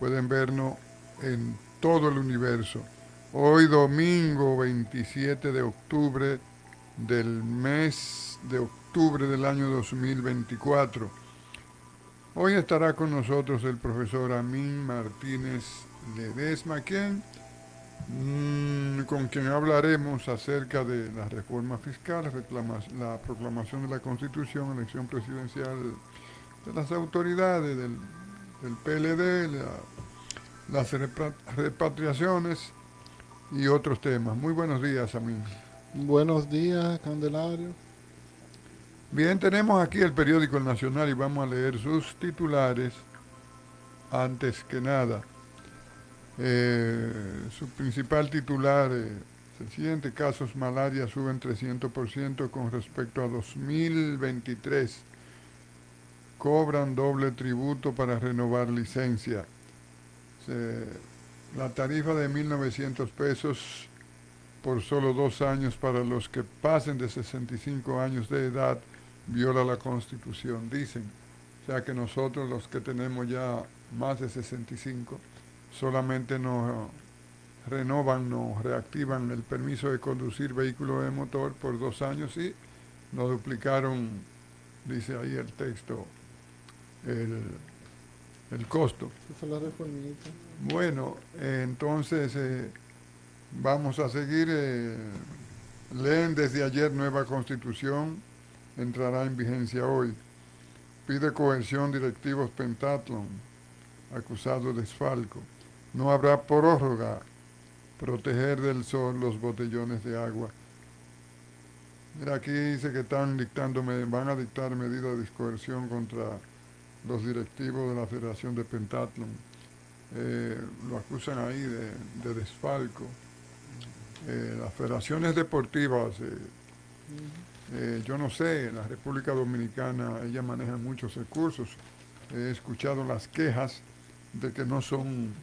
pueden vernos en todo el universo. Hoy domingo 27 de octubre del mes de octubre del año 2024. Hoy estará con nosotros el profesor Amín Martínez Ledesma, con quien hablaremos acerca de la reforma fiscal, la proclamación de la Constitución, elección presidencial de las autoridades del PLD, las repatriaciones y otros temas. Muy buenos días, Amín. Buenos días, Candelario. Bien, tenemos aquí el periódico El Nacional y vamos a leer sus titulares antes que nada. Su principal titular, el siguiente: casos malaria suben 300% con respecto a 2023. Cobran doble tributo para renovar licencia. Se- la tarifa de 1.900 pesos por solo 2 años para los que pasen de 65 años de edad viola la Constitución, dicen. O sea que nosotros los que tenemos ya más de 65 solamente nos renovan, nos reactivan el permiso de conducir vehículos de motor por 2 años y nos duplicaron, dice ahí el texto, el, el costo. Esa es la reformita. Bueno, entonces vamos a seguir. Leen desde ayer nueva constitución, entrará en vigencia hoy. Pide coerción directivos Pentathlon, acusado de desfalco. No habrá prórroga, proteger del sol los botellones de agua. Mira, aquí dice que van a dictar medidas de coerción contra los directivos de la Federación de Pentathlon. Lo acusan ahí de desfalco. Las federaciones deportivas, yo no sé, en la República Dominicana ellas manejan muchos recursos. He escuchado las quejas de que no son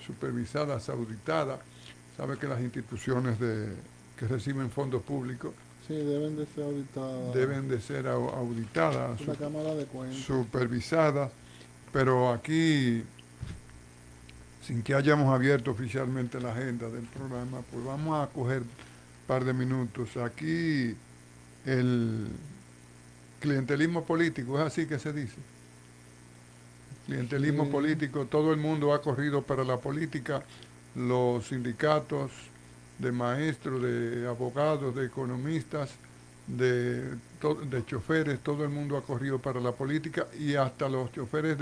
supervisadas, auditadas. Sabe que las instituciones que reciben fondos públicos Sí, deben de ser auditadas deben de ser auditadas, por la Cámara de Cuentas. supervisadas, pero aquí, sin que hayamos abierto oficialmente la agenda del programa, pues vamos a coger un par de minutos. Aquí el clientelismo político, es así que se dice. Clientelismo Sí, político, todo el mundo ha corrido para la política, los sindicatos de maestros, de abogados, de economistas, de choferes, todo el mundo ha corrido para la política y hasta los choferes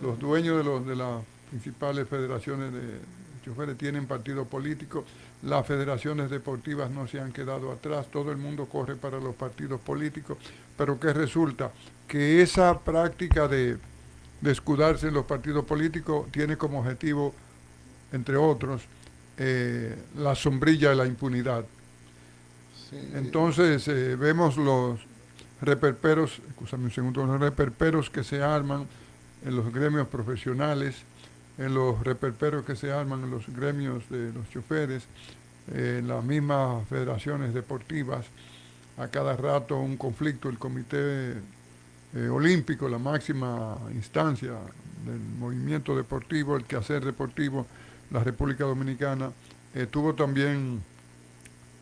los dueños de las principales federaciones de choferes tienen partido político, las federaciones deportivas no se han quedado atrás, todo el mundo corre para los partidos políticos, pero ¿qué resulta? Que esa práctica de escudarse en los partidos políticos tiene como objetivo, entre otros, la sombrilla de la impunidad. sí. Entonces vemos los reperperos, escúchame un segundo, los reperperos que se arman en los gremios profesionales, en los reperperos que se arman en los gremios de los choferes, en las mismas federaciones deportivas, a cada rato un conflicto, el comité olímpico, la máxima instancia del movimiento deportivo, el quehacer deportivo, la República Dominicana, estuvo también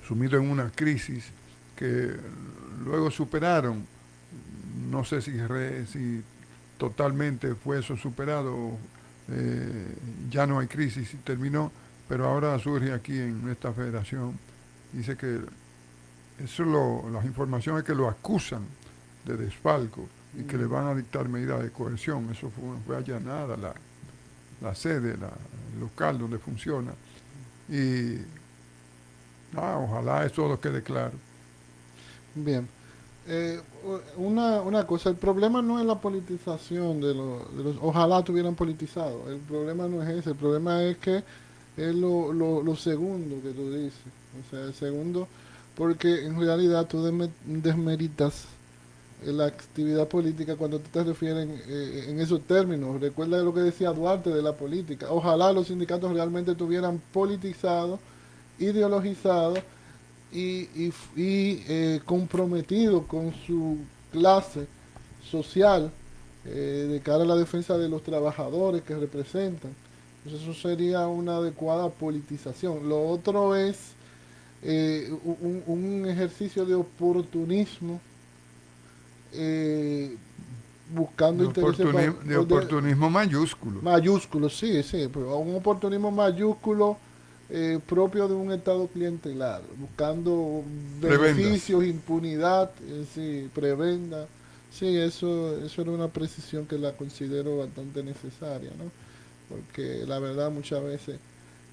sumido en una crisis que luego superaron. No sé si totalmente fue eso superado, ya no hay crisis y terminó, pero ahora surge aquí en esta federación. Dice que las informaciones que lo acusan de desfalco y que le van a dictar medidas de coerción. Eso fue allanada la sede, el local donde funciona. Y ojalá eso lo quede claro. Bien. Una cosa, el problema no es la politización de los... Ojalá tuvieran politizado. El problema no es ese. El problema es que es lo segundo que tú dices. O sea, el segundo, porque en realidad tú desmeritas la actividad política cuando tú te refieres en esos términos. Recuerda lo que decía Duarte de la política. Ojalá los sindicatos realmente tuvieran politizado, ideologizado comprometido con su clase social de cara a la defensa de los trabajadores que representan. Entonces eso sería una adecuada politización. Lo otro es un ejercicio de oportunismo, eh, buscando intereses De oportunismo mayúsculo. mayúsculos, sí, sí, pero un oportunismo mayúsculo propio de un estado clientelar, buscando Prebendas. beneficios, impunidad, sí, prebenda. Sí, eso era una precisión que la considero bastante necesaria, ¿no? Porque la verdad muchas veces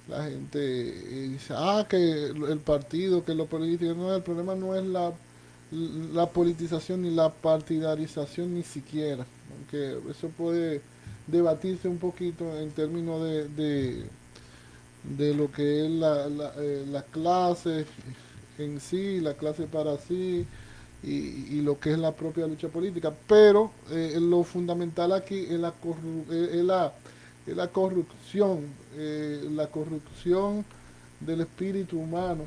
la gente dice, que el partido, que lo político, no, el problema no es la politización ni la partidarización ni siquiera, aunque eso puede debatirse un poquito en términos de lo que es la clase en sí, la clase para sí, y lo que es la propia lucha política. Pero lo fundamental aquí es es la corrupción del espíritu humano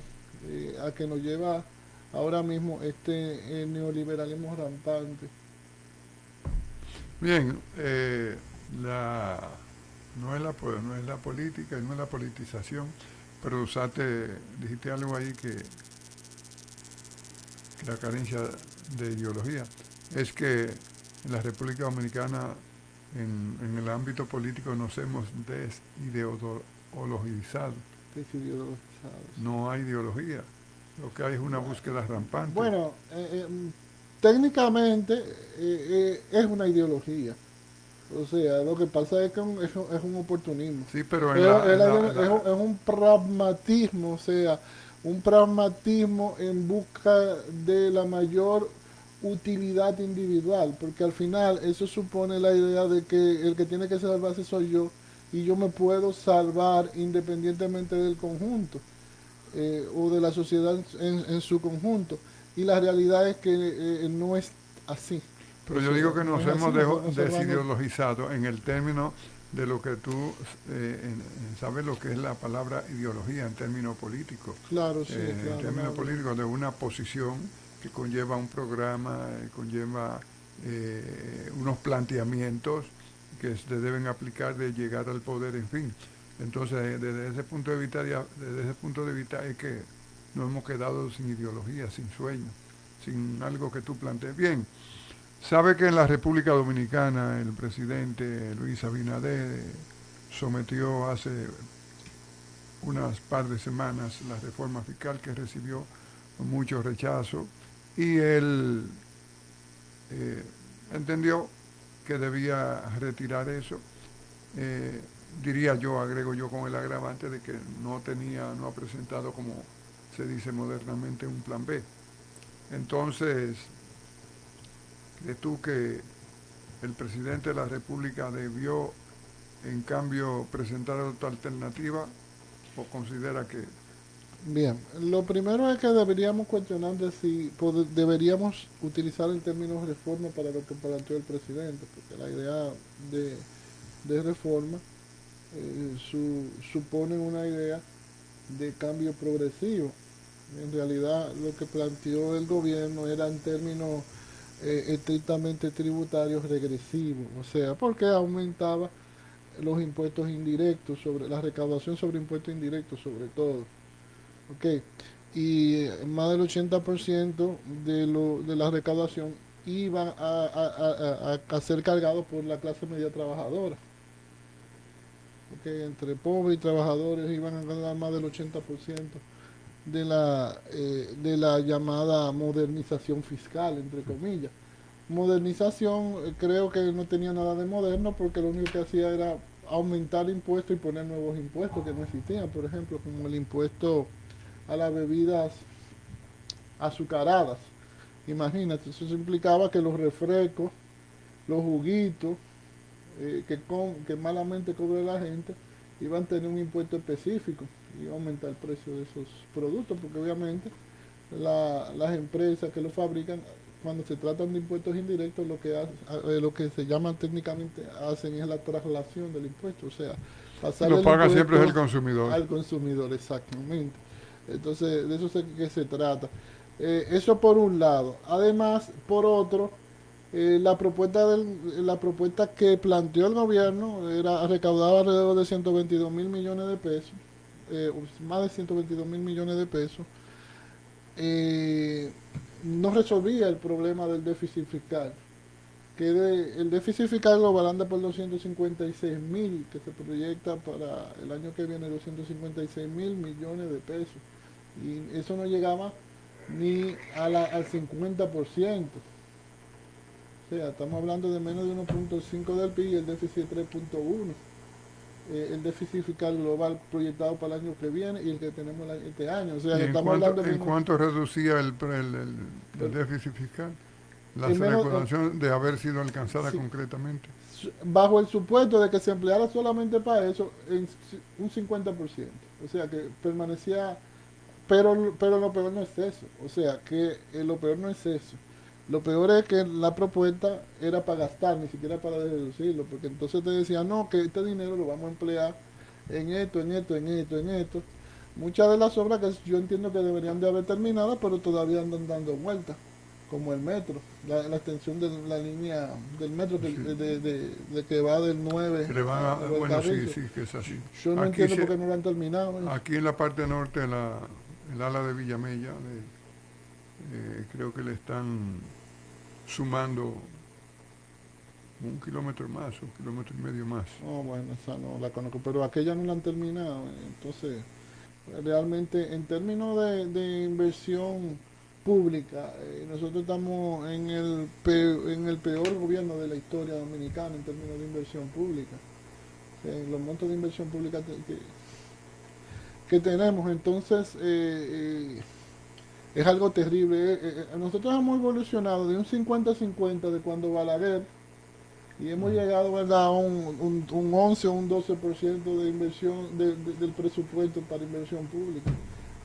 a que nos lleva ahora mismo este neoliberalismo rampante. Bien, la, no es la política y no es la politización, pero dijiste algo ahí que la carencia de ideología. Es que en la República Dominicana, en el ámbito político, nos hemos desideologizado. Desideologizados. No hay ideología. Lo que hay es una búsqueda rampante. Bueno, técnicamente es una ideología. O sea, lo que pasa es que es un oportunismo. Sí, pero Es un pragmatismo, o sea, un pragmatismo en busca de la mayor utilidad individual, porque al final eso supone la idea de que el que tiene que salvarse soy yo y yo me puedo salvar independientemente del conjunto o de la sociedad en su conjunto. Y la realidad es que no es así. Pero O yo sea, digo que no nos es así, hemos nos podemos salvarnos. desideologizado en el término de lo que tú sabes lo que es la palabra ideología en términos políticos. Claro, sí, En claro, términos no, políticos de una posición que conlleva un programa, conlleva unos planteamientos que se deben aplicar de llegar al poder, en fin. Entonces, desde ese punto de vista es que nos hemos quedado sin ideología, sin sueño, sin algo que tú plantees. Bien, sabe que en la República Dominicana el presidente Luis Abinader sometió hace unas par de semanas la reforma fiscal que recibió mucho rechazo y él eh, entendió que debía retirar eso. Eh, Diría yo, agrego yo con el agravante de que no ha presentado, como se dice modernamente, un plan B. Entonces, ¿crees tú que el presidente de la República debió, en cambio, presentar otra alternativa o considera que... bien, lo primero es que deberíamos cuestionar de si deberíamos utilizar el término reforma para lo que planteó el presidente, porque la idea de, de reforma supone una idea de cambio progresivo. En realidad lo que planteó el gobierno era en términos estrictamente tributarios regresivos, o sea, porque aumentaba los impuestos indirectos, sobre la recaudación sobre impuestos indirectos sobre todo. Okay. Y más del 80% de la recaudación iba a ser cargado por la clase media trabajadora. Okay. Entre pobres y trabajadores iban a ganar más del 80% de la llamada modernización fiscal, entre comillas. Modernización creo que no tenía nada de moderno porque lo único que hacía era aumentar impuestos y poner nuevos impuestos que no existían, por ejemplo, como el impuesto a las bebidas azucaradas. Imagínate, eso implicaba que los refrescos, los juguitos que malamente cobra la gente, iban a tener un impuesto específico y iba a aumentar el precio de esos productos, porque obviamente las empresas que lo fabrican, cuando se tratan de impuestos indirectos, lo que se llama técnicamente hacen es la traslación del impuesto, o sea, pasar Lo el paga siempre es el impuesto consumidor. al consumidor, exactamente. Entonces, de eso es que se trata. Eso por un lado. Además, por otro, La propuesta que planteó el gobierno era recaudar alrededor de 122 mil millones de pesos, más de 122 mil millones de pesos. eh, no resolvía el problema del déficit fiscal, el déficit fiscal global anda por 256 mil, que se proyecta para el año que viene 256 mil millones de pesos. Y eso no llegaba ni al 50%. O sea, estamos hablando de menos de 1.5 del PIB y el déficit 3.1. El déficit fiscal global proyectado para el año que viene y el que tenemos este año. O sea, ¿Y que estamos hablando de en menos, cuánto reducía el pero déficit fiscal? La en menos recaudación de haber sido alcanzada sí, concretamente. bajo el supuesto de que se empleara solamente para eso, en un 50%. O sea, que permanecía. Pero lo peor no es eso. O sea, que lo peor no es eso. Lo peor es que la propuesta era para gastar, ni siquiera para reducirlo, porque entonces te decían, no, que este dinero lo vamos a emplear en esto, en esto, en esto, en esto. Muchas de las obras que yo entiendo que deberían de haber terminado, pero todavía andan dando vueltas, como el metro, la extensión de la línea del metro Sí. de que va del 9 Que le van a bueno, sí, Valcarrizo. sí, que es así. Yo no Aquí, entiendo por qué no lo han terminado. aquí en la parte norte, el ala de Villamella, creo que le están sumando 1 kilómetro más, 1,5 kilómetros más. Oh, bueno, esa no la conozco, pero aquella no la han terminado. Entonces, realmente, en términos de inversión pública, nosotros estamos en el peor gobierno de la historia dominicana en términos de inversión pública. Los montos de inversión pública que tenemos, entonces, es algo terrible. Nosotros hemos evolucionado de un 50-50 de cuando Balaguer y hemos llegado, ¿verdad?, a un 11 o un 12% de inversión del presupuesto para inversión pública.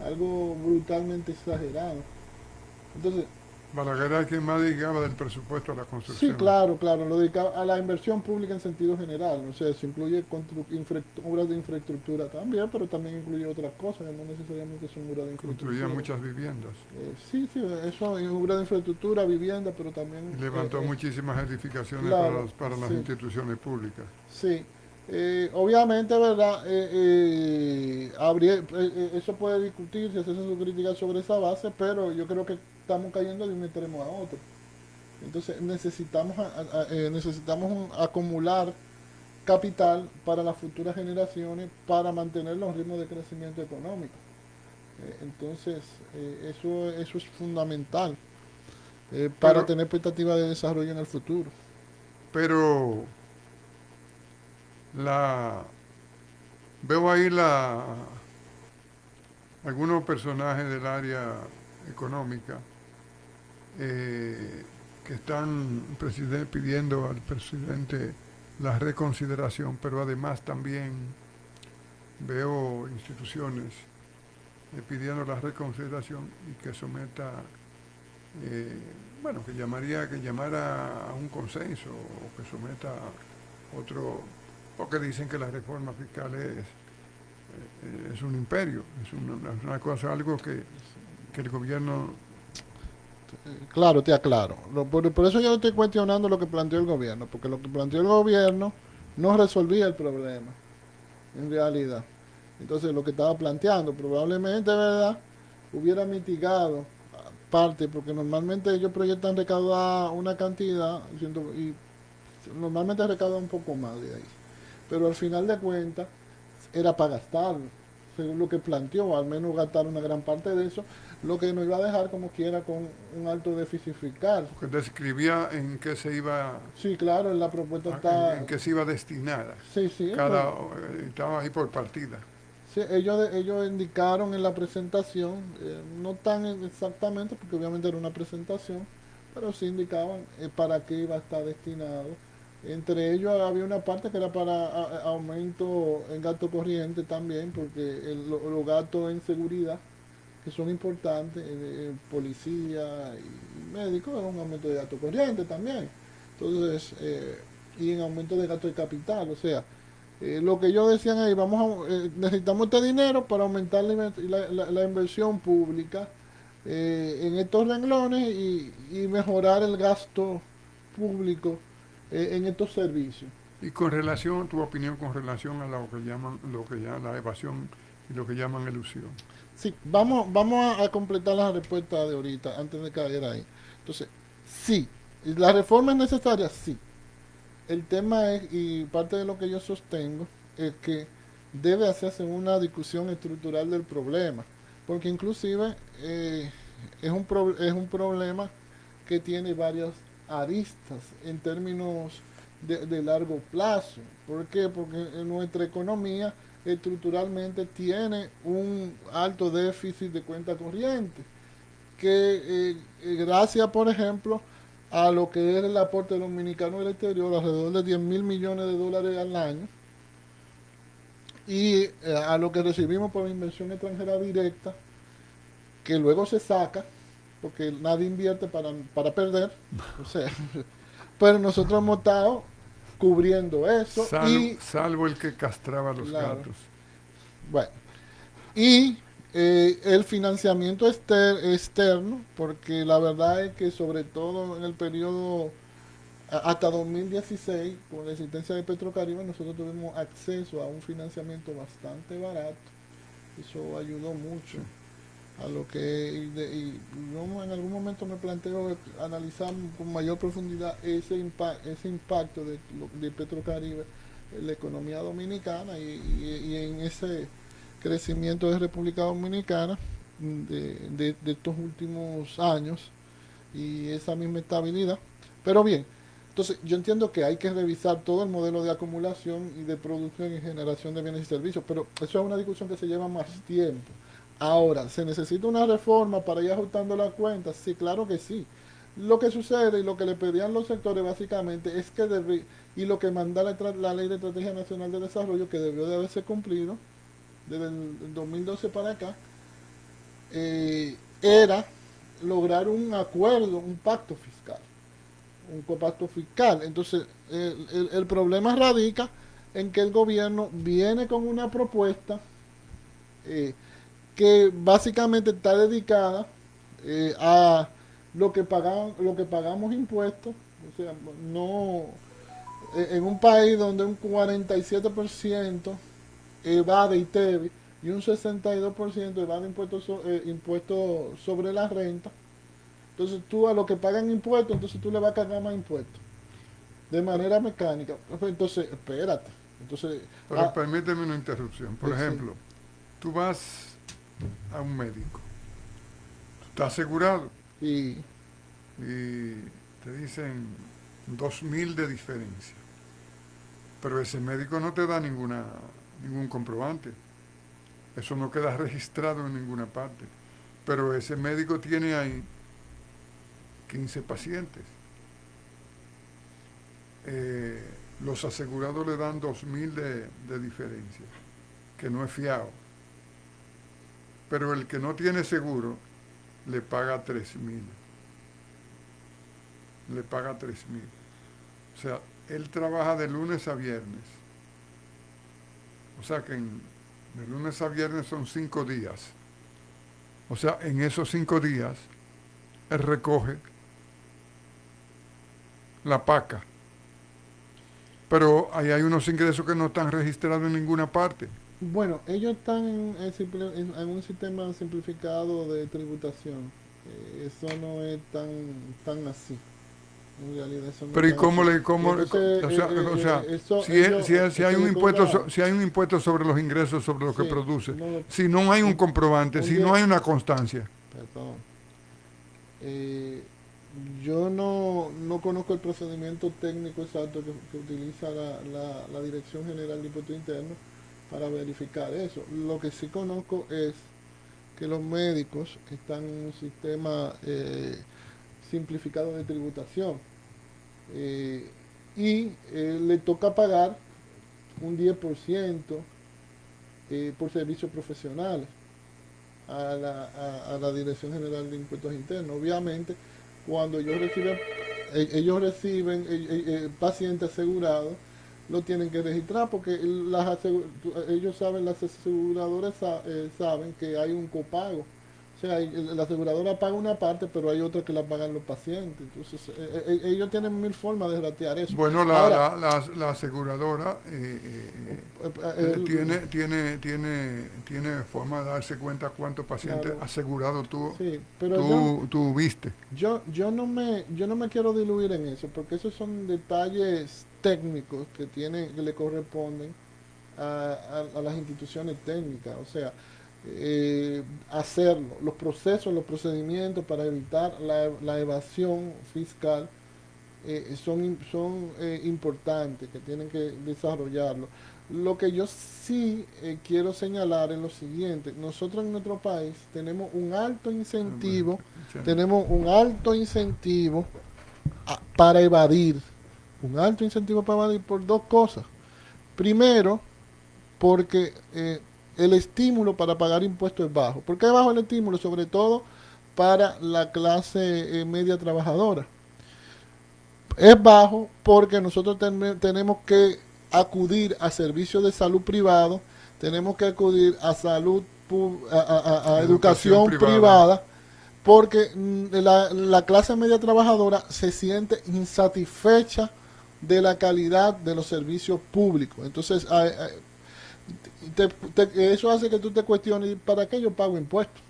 Algo brutalmente exagerado. Entonces, Balaguer era quien más dedicaba del presupuesto a la sí, construcción. claro, claro, lo dedica a la inversión pública en sentido general. O sea, eso incluye obras de infraestructura también, pero también incluye otras cosas que no necesariamente son obras de Construía infraestructura. muchas viviendas Sí, sí, eso es obras de infraestructura, vivienda, pero también, y levantó muchísimas edificaciones claro, para las sí. instituciones públicas. Sí, obviamente, ¿verdad? Eso puede discutirse, hacerse su crítica sobre esa base, pero yo creo que estamos cayendo de un extremo a otro. Entonces necesitamos acumular capital para las futuras generaciones para mantener los ritmos de crecimiento económico. Entonces, eso es fundamental para Pero, tener expectativas de desarrollo en el futuro. pero la veo ahí algunos personajes del área económica eh, que están pidiendo al presidente la reconsideración, pero además también veo instituciones pidiendo la reconsideración y que someta, eh, bueno, que llamara a un consenso o que someta a otro, porque dicen que la reforma fiscal es un imperio, es una cosa, algo que el gobierno. Claro, te aclaro. Por eso yo estoy cuestionando lo que planteó el gobierno, porque lo que planteó el gobierno no resolvía el problema, en realidad. Entonces, lo que estaba planteando probablemente, ¿verdad?, hubiera mitigado parte, porque normalmente ellos proyectan recaudar una cantidad, y normalmente recaudan un poco más de ahí. Pero al final de cuentas, era para gastarlo, según lo que planteó, al menos gastar una gran parte de eso, lo que nos iba a dejar como quiera con un alto déficit fiscal. Que describía en qué se iba Sí, claro, en la propuesta está. en qué se iba destinada. Sí, sí, Estaba ahí por partida. sí, ellos indicaron en la presentación, no tan exactamente, porque obviamente era una presentación, pero sí indicaban para qué iba a estar destinado. Entre ellos había una parte que era para aumento en gasto corriente también, porque los gastos en seguridad, que son importantes, policía y médicos, es un aumento de gasto corriente también. Entonces, y en aumento de gasto de capital, o sea, lo que ellos decían ahí, necesitamos este dinero para aumentar la inversión pública en estos renglones y mejorar el gasto público en estos servicios. Y con relación, tu opinión con relación a lo que llaman, la evasión y lo que llaman elusión. Sí, vamos a completar la respuesta de ahorita antes de caer ahí. Entonces, sí, la reforma es necesaria, sí. El tema es, y parte de lo que yo sostengo, es que debe hacerse una discusión estructural del problema, porque inclusive es un problema que tiene varias aristas en términos de largo plazo. ¿Por qué? Porque en nuestra economía estructuralmente tiene un alto déficit de cuenta corriente, que gracias, por ejemplo, a lo que es el aporte dominicano del exterior, alrededor de 10 mil millones de dólares al año, y a lo que recibimos por inversión extranjera directa, que luego se saca, porque nadie invierte para perder, o sea, pero nosotros hemos estado cubriendo eso y, Salvo el que castraba a los claro, gatos. bueno, y el financiamiento externo, porque la verdad es que sobre todo en el periodo hasta 2016, con la existencia de Petrocaribe, nosotros tuvimos acceso a un financiamiento bastante barato. Eso ayudó mucho a lo que, y yo en algún momento me planteo analizar con mayor profundidad ese impacto de Petrocaribe en la economía dominicana y en ese crecimiento de República Dominicana de estos últimos años y esa misma estabilidad. Pero bien, entonces yo entiendo que hay que revisar todo el modelo de acumulación y de producción y generación de bienes y servicios, pero eso es una discusión que se lleva más tiempo. Ahora, ¿se necesita una reforma para ir ajustando las cuentas? Sí, claro que sí. Lo que sucede y lo que le pedían los sectores básicamente es que y lo que manda la Ley de Estrategia Nacional de Desarrollo, que debió de haberse cumplido desde el 2012 para acá, era lograr un acuerdo, un pacto fiscal, un copacto fiscal. Entonces, el problema radica en que el gobierno viene con una propuesta eh, que básicamente está dedicada a lo que pagamos impuestos, o sea, no en un país donde un 47% evade ITEVI y un 62% evade impuestos sobre la renta. Entonces tú a lo que pagan impuestos, entonces tú le vas a cargar más impuestos de manera mecánica. Entonces, espérate. Entonces, Pero permíteme una interrupción. Por sí, ejemplo, tú vas a un médico, tú estás asegurado y y te dicen 2.000 de diferencia, pero ese médico no te da ningún comprobante. Eso no queda registrado en ninguna parte. Pero ese médico tiene ahí 15 pacientes. Los asegurados le dan 2.000 de diferencia, que no es fiado. Pero el que no tiene seguro le paga 3.000. Le paga 3.000. O sea, él trabaja de lunes a viernes. O sea que de lunes a viernes son 5 días. O sea, en esos 5 días, él recoge la paca. Pero ahí hay unos ingresos que no están registrados en ninguna parte. bueno, ellos están en un sistema simplificado de tributación. Eso no es tan así. En realidad eso no Pero es ¿y tan así. Entonces, o sea, eso, si, ellos si hay se un le impuesto, cobra, si hay un impuesto sobre los ingresos, sobre lo que sí, produce, no, si no hay un un, comprobante, un si no 10, hay una constancia, perdón. Eh, yo no conozco el procedimiento técnico exacto que utiliza la Dirección General de Impuestos Internos para verificar eso. Lo que sí conozco es que los médicos están en un sistema simplificado de tributación eh, y le toca pagar un 10% por servicios profesionales a la Dirección General de Impuestos Internos. Obviamente, cuando ellos reciben pacientes asegurados, lo tienen que registrar porque ellos saben, las aseguradoras saben que hay un copago sea, la aseguradora paga una parte, pero hay otra que la pagan los pacientes. Entonces, ellos tienen mil formas de ratear eso. Bueno, Ahora, la aseguradora el- tiene forma de darse cuenta cuántos pacientes claro, asegurados sí, pero yo, tú viste. yo no me quiero diluir en eso, porque esos son detalles técnicos que le corresponden a las instituciones técnicas, o sea, hacerlo, los procesos, los procedimientos para evitar la evasión fiscal son importantes, que tienen que desarrollarlo. Lo que yo sí quiero señalar es lo siguiente: nosotros en nuestro país tenemos un alto incentivo para evadir, un alto incentivo para evadir por dos cosas. Primero, porque el estímulo para pagar impuestos es bajo. ¿Por qué es bajo el estímulo? Sobre todo para la clase media trabajadora. Es bajo porque nosotros tenemos que acudir a servicios de salud privado, tenemos que acudir a a Educación educación privada. privada, porque la clase media trabajadora se siente insatisfecha de la calidad de los servicios públicos. Entonces, eso hace que tú te cuestiones: ¿para qué yo pago impuestos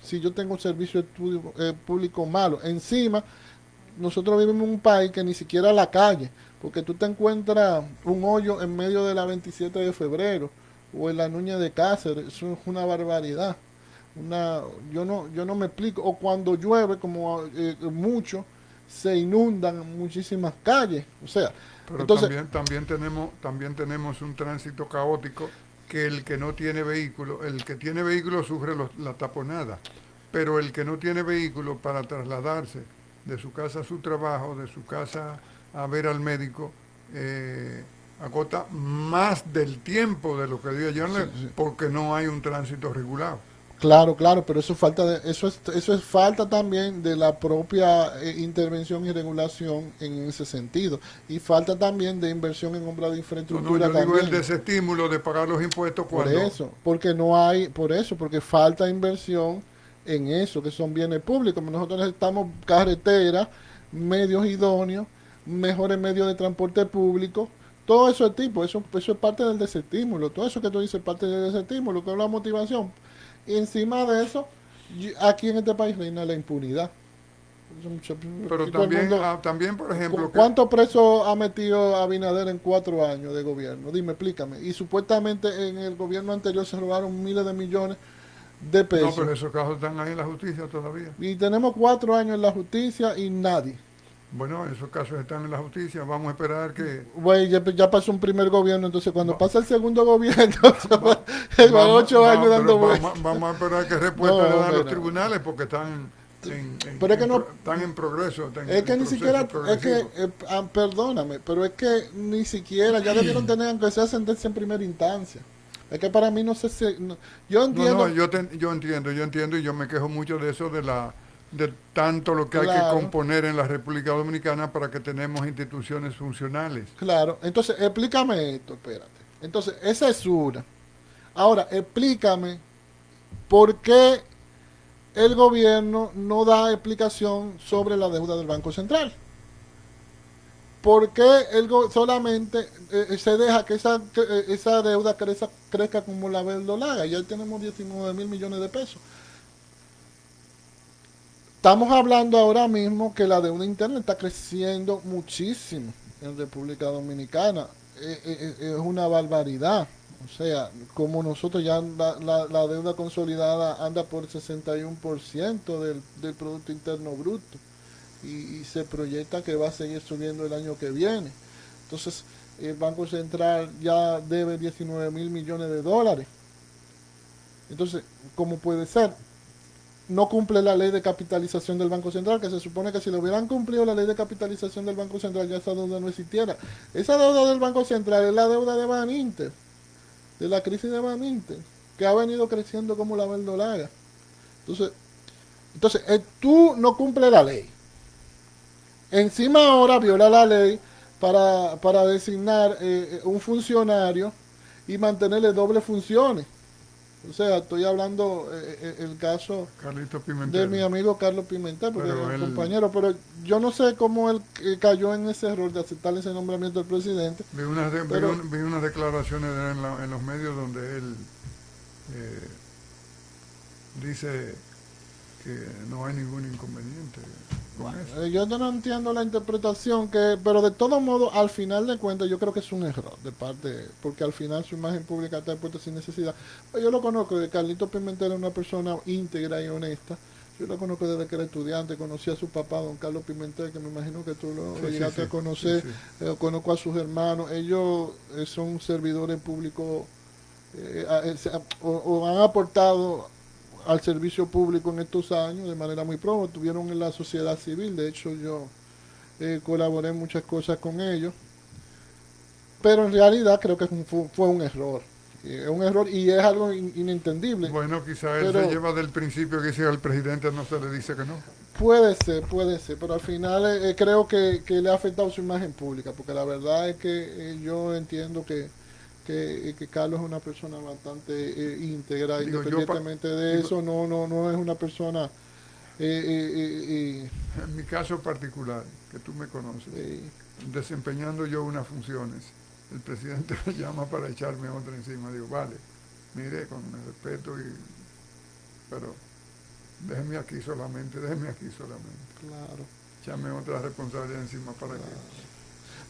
si yo tengo un servicio público malo? Encima, nosotros vivimos en un país que ni siquiera la calle, porque tú te encuentras un hoyo en medio de la 27 de febrero o en la Nuña de Cáceres. Eso es una barbaridad. Una, yo no me explico. O cuando llueve, como mucho, se inundan muchísimas calles. O sea, Pero entonces, también tenemos un tránsito caótico que el que no tiene vehículo, el que tiene vehículo sufre la taponada, pero el que no tiene vehículo para trasladarse de su casa a su trabajo, de su casa a ver al médico, agota más del tiempo de lo que debe sí, llevarle sí. porque no hay un tránsito regulado. Claro, claro, pero eso es falta también de la propia intervención y regulación en ese sentido, y falta también de inversión en obras de No, no, infraestructura yo digo el también. desestímulo de pagar los impuestos Por cuando... eso, porque no hay, por eso, porque falta inversión en eso, que son bienes públicos. Nosotros necesitamos carreteras, medios idóneos, mejores medios de transporte público, todo eso es tipo, eso es parte del desestímulo, todo eso que tú dices es parte del desestímulo, que es la motivación. Y encima de eso, aquí en este país reina la impunidad. Pero Aquí todo el también, mundo, también por ejemplo, que ¿cuántos presos ha metido Abinader en 4 años de gobierno? Dime, explícame. Y supuestamente en el gobierno anterior se robaron miles de millones de no, pesos. pero esos casos están ahí en la justicia todavía. Y tenemos 4 años en la justicia y nadie. Bueno, esos casos están en la justicia. Vamos a esperar que Güey, ya pasó un primer gobierno, entonces cuando va- pasa el segundo gobierno, va- van 8 años pero dando vueltas. vamos a esperar qué respuesta No, le dan hombre, los no. tribunales porque están Pero es que no, están en progreso, es que en ni proceso siquiera, es que, progresivo. perdóname, pero es que ni siquiera, ya debieron tener aunque sea sentencia en primera instancia. Es que para mí no sé si, yo No, no, entiendo, yo entiendo y yo me quejo mucho de eso, de tanto lo que hay que claro, componer en la República Dominicana para que tenemos instituciones funcionales. claro. Entonces, explícame esto, espérate. Entonces, esa es una. Ahora, explícame por qué el gobierno no da explicación sobre la deuda del Banco Central. ¿Por qué solamente se deja que esa deuda crezca como la verdolaga? Ya tenemos 19.000 millones de pesos. Estamos hablando ahora mismo que la deuda interna está creciendo muchísimo en República Dominicana. Es una barbaridad. O sea, como nosotros ya la deuda consolidada anda por 61% del Producto Interno Bruto, y se proyecta que va a seguir subiendo el año que viene. Entonces, el Banco Central ya debe 19.000 millones de dólares. Entonces, ¿cómo puede ser? No cumple la ley de capitalización del Banco Central, que se supone que si lo hubieran cumplido la ley de capitalización del Banco Central, ya esa deuda no existiera. Esa deuda del Banco Central es la deuda de Baninter, de la crisis de Baninter, que ha venido creciendo como la verdolaga. Entonces, tú no cumples la ley. Encima ahora viola la ley para designar un funcionario y mantenerle doble funciones. O sea, estoy hablando el caso Carlito de Pimentel. mi amigo Carlos Pimentel, porque Pero era él, compañero, pero yo no sé cómo él cayó en ese error de aceptar ese nombramiento del presidente, pero vi unas declaraciones de él en los medios donde él eh, dice que no hay ningún inconveniente con eso. yo no entiendo la interpretación, pero de todo modo, al final de cuentas, yo creo que es un error de parte, porque al final su imagen pública está puesta sin necesidad. Pues yo lo conozco, de Carlito Pimentel es una persona íntegra y honesta. Yo lo conozco desde que era estudiante, conocí a su papá, don Carlos Pimentel, que me imagino que tú lo Sí, sí, llegaste sí, a sí, conocer. sí. Conozco a sus hermanos, ellos son servidores públicos, o han aportado al servicio público en estos años de manera muy pronta. Estuvieron en la sociedad civil, de hecho yo colaboré en muchas cosas con ellos, pero en realidad creo que fue un error. Es un error y es algo inentendible. Bueno, quizá él se Pero lleva del principio que si al presidente no se le dice que no. puede ser, pero al final creo que le ha afectado su imagen pública, porque la verdad es que yo entiendo que Carlos es una persona bastante íntegra, Digo, yo, independientemente de digo, eso, no es una persona en mi caso particular, que tú me conoces, eh, desempeñando yo unas funciones, el presidente me llama para echarme otra encima. Digo, vale, mire, con el respeto, pero déjeme aquí solamente. claro. Echame otra responsabilidad encima para que...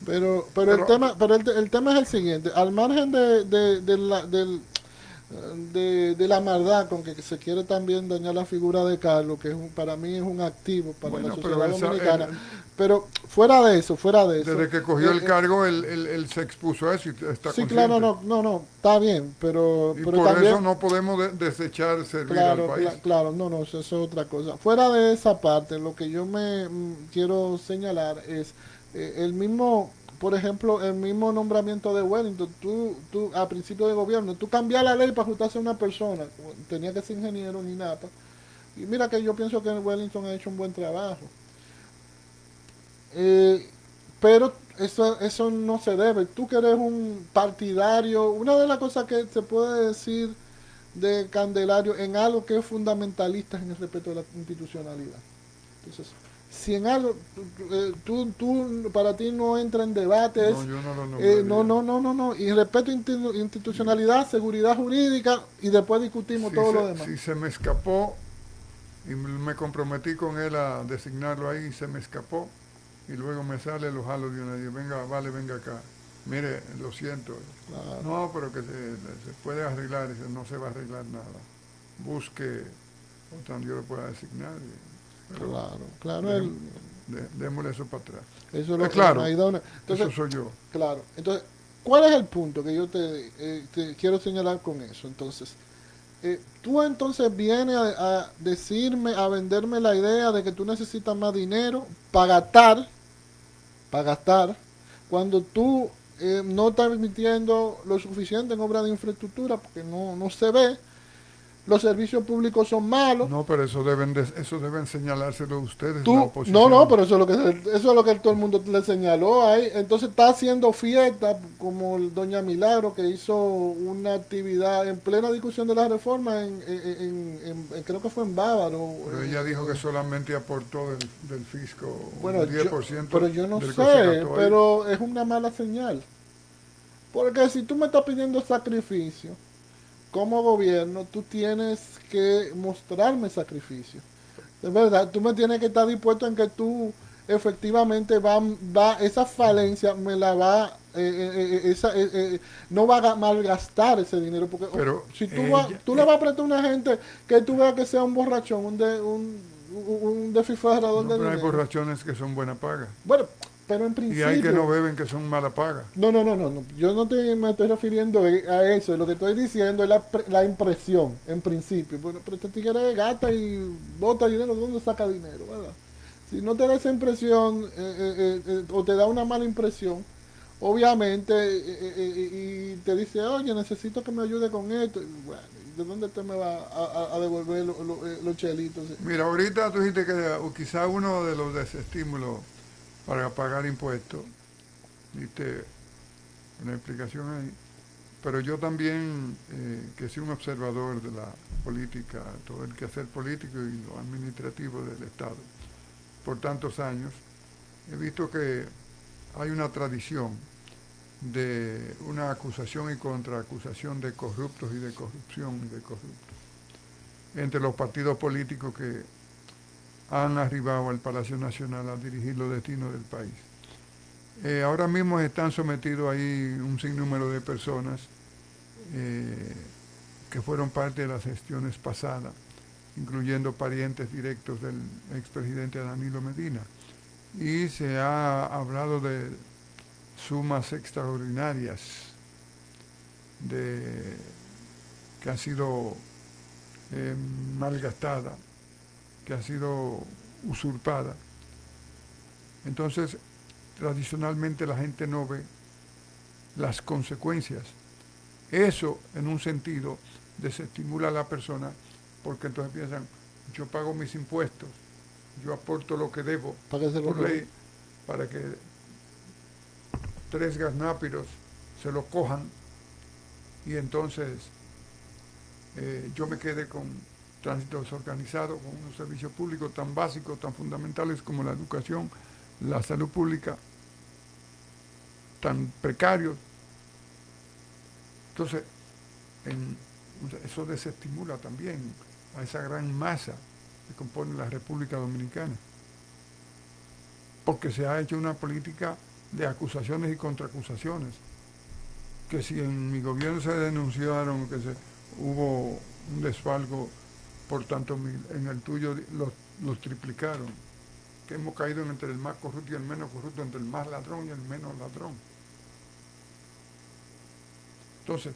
Pero Pero, el tema es el siguiente, al margen de la maldad con que se quiere también dañar la figura de Carlos, que para mí es un activo para la bueno, sociedad dominicana, pero fuera de eso, desde que cogió el cargo, él se expuso a eso y está sí, claro, consciente. no, está bien, Y pero por también, eso no podemos desechar servir al claro, país. claro, no, eso es otra cosa. Fuera de esa parte, lo que yo me quiero señalar es el mismo, por ejemplo, el mismo nombramiento de Wellington. Tú a principio de gobierno, tú cambias la ley para ajustarse a una persona, tenía que ser ingeniero ni nada. Y mira que yo pienso que Wellington ha hecho un buen trabajo. Eh, pero eso no se debe. Tú que eres un partidario, una de las cosas que se puede decir de Candelario en algo que es fundamentalista en el respeto de la institucionalidad. Entonces, si en algo para ti no entra en debate, No, yo no lo nombraría. no, y respeto institucionalidad, seguridad jurídica, y después discutimos todo lo demás. Si se me escapó y me comprometí con él a designarlo ahí y se me escapó y luego me sale los halos de una y digo, venga, vale, venga acá. Mire, lo siento. Claro, No, pero que se puede arreglar. Dice, no se va a arreglar nada. Busque otro donde yo lo pueda designar. Pero claro, démosle eso para atrás. eso es lo que Claro, hay da una. eso Entonces, soy yo. claro, entonces, ¿cuál es el punto que yo te quiero señalar con eso? Entonces, tú entonces vienes a decirme, a venderme la idea de que tú necesitas más dinero para gastar, cuando tú no estás invirtiendo lo suficiente en obras de infraestructura, porque no se ve, los servicios públicos son malos. No, pero eso deben señalárselo ustedes, la No, oposición. pero eso es lo que todo el mundo le señaló ahí. Entonces está haciendo fiesta, como Doña Milagro, que hizo una actividad en plena discusión de la reforma, creo que fue en Bávaro. Pero ella dijo que solamente aportó del fisco Bueno, un 10% pero yo no del que se sé, gastó ahí. pero es una mala señal. Porque si tú me estás pidiendo sacrificio, como gobierno, tú tienes que mostrarme sacrificio. De verdad, tú me tienes que estar dispuesto en que tú efectivamente esa falencia me la va, no va a malgastar ese dinero. Porque Pero si ella, tú le vas a prestar a una gente que tú veas que sea un borrachón, un desfiferrador no, de pero hay dinero. borrachones que son buena paga. Bueno, pero en Y hay que no principio, beben que son mala paga. no. Yo no me estoy refiriendo a eso. Lo que estoy diciendo es la impresión, en principio. Bueno, pero este tigre gasta y bota dinero. ¿De dónde saca dinero, verdad? Si no te da esa impresión o te da una mala impresión, obviamente, y te dice, oye, necesito que me ayude con esto. Y bueno, ¿de dónde te me va a devolver los chelitos? Mira, ahorita tú dijiste que quizá uno de los desestímulos para pagar impuestos, diste una explicación ahí, pero yo también, que que soy un observador de la política, todo el quehacer político y lo administrativo del Estado por tantos años, he visto que hay una tradición de una acusación y contraacusación de corruptos y de corrupción y de corruptos entre los partidos políticos que han arribado al Palacio Nacional a dirigir los destinos del país. Ahora mismo están sometidos ahí un sinnúmero de personas que fueron parte de las gestiones pasadas, incluyendo parientes directos del expresidente Danilo Medina. Y se ha hablado de sumas extraordinarias que han sido malgastadas, que han sido usurpadas. Entonces, tradicionalmente la gente no ve las consecuencias. Eso, en un sentido, desestimula a la persona, porque entonces piensan, yo pago mis impuestos, yo aporto lo que debo por ley, para que 3 gaznápiros se lo cojan y entonces yo me quede con tránsito desorganizado, con unos servicios públicos tan básicos, tan fundamentales como la educación, la salud pública, tan precarios. Entonces, eso desestimula también a esa gran masa que compone la República Dominicana, porque se ha hecho una política de acusaciones y contraacusaciones, que si en mi gobierno se denunciaron que hubo un desfalco por tanto mil, en el tuyo los triplicaron, que hemos caído entre el más corrupto y el menos corrupto, entre el más ladrón y el menos ladrón. Entonces,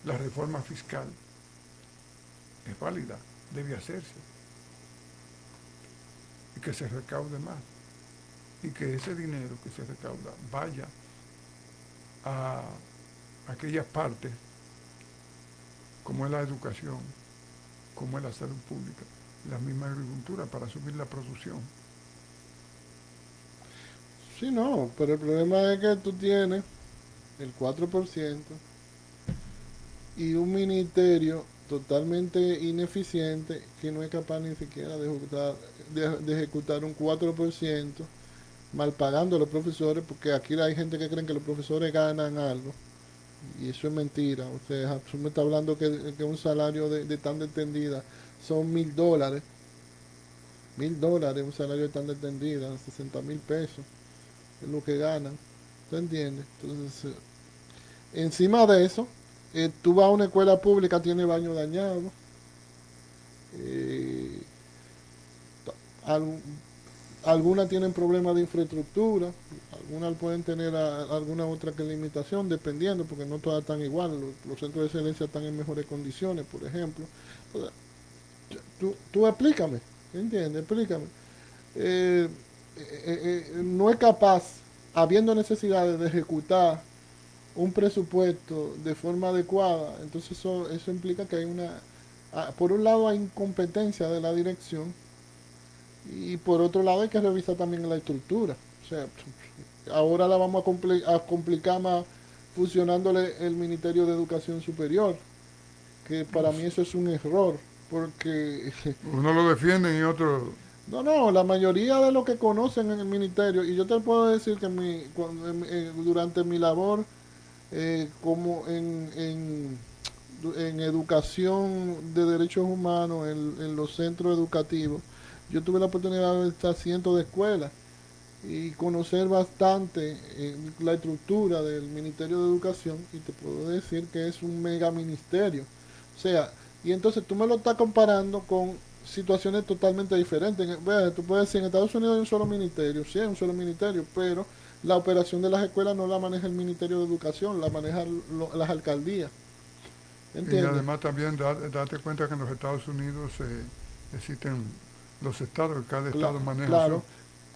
la reforma fiscal es válida, debe hacerse, y que se recaude más, y que ese dinero que se recauda vaya a aquellas partes como es la educación, como es la salud pública, la misma agricultura, para subir la producción. Sí, no, pero el problema es que tú tienes el 4% y un ministerio totalmente ineficiente que no es capaz ni siquiera de ejecutar un 4%, mal pagando a los profesores, porque aquí hay gente que creen que los profesores ganan algo, y eso es mentira. O sea, tú me estás hablando que un salario de tan detendida son $1,000, $1,000, un salario de tan detendida, 60,000 pesos, es lo que ganan, ¿tú entiendes? Entonces, encima de eso, tú vas a una escuela pública, tiene baño dañado, eh, al- algunas tienen problemas de infraestructura, algunas pueden tener alguna otra que limitación, dependiendo, porque no todas están igual. Los centros de excelencia están en mejores condiciones, por ejemplo. O sea, tú explícame, ¿entiendes? Explícame. Eh, no es capaz, habiendo necesidades de ejecutar un presupuesto de forma adecuada, entonces eso implica que hay por un lado hay incompetencia de la dirección, y por otro lado hay que revisar también la estructura. O sea, ahora la vamos a complicar más fusionándole el Ministerio de Educación Superior, que para mí eso es un error, porque Uno lo defienden y otro... no, no, la mayoría de los que conocen en el ministerio, y yo te puedo decir que durante mi labor como en educación de derechos humanos en los centros educativos, yo tuve la oportunidad de estar cientos de escuelas y conocer bastante la estructura del Ministerio de Educación, y te puedo decir que es un mega ministerio. O sea, y entonces tú me lo estás comparando con situaciones totalmente diferentes. Bueno, tú puedes decir, en Estados Unidos hay un solo ministerio, sí hay un solo ministerio, pero la operación de las escuelas no la maneja el Ministerio de Educación, la manejan las alcaldías. Y ¿Entiendes? además también date cuenta que en los Estados Unidos existen los estados, cada estado maneja su... Claro,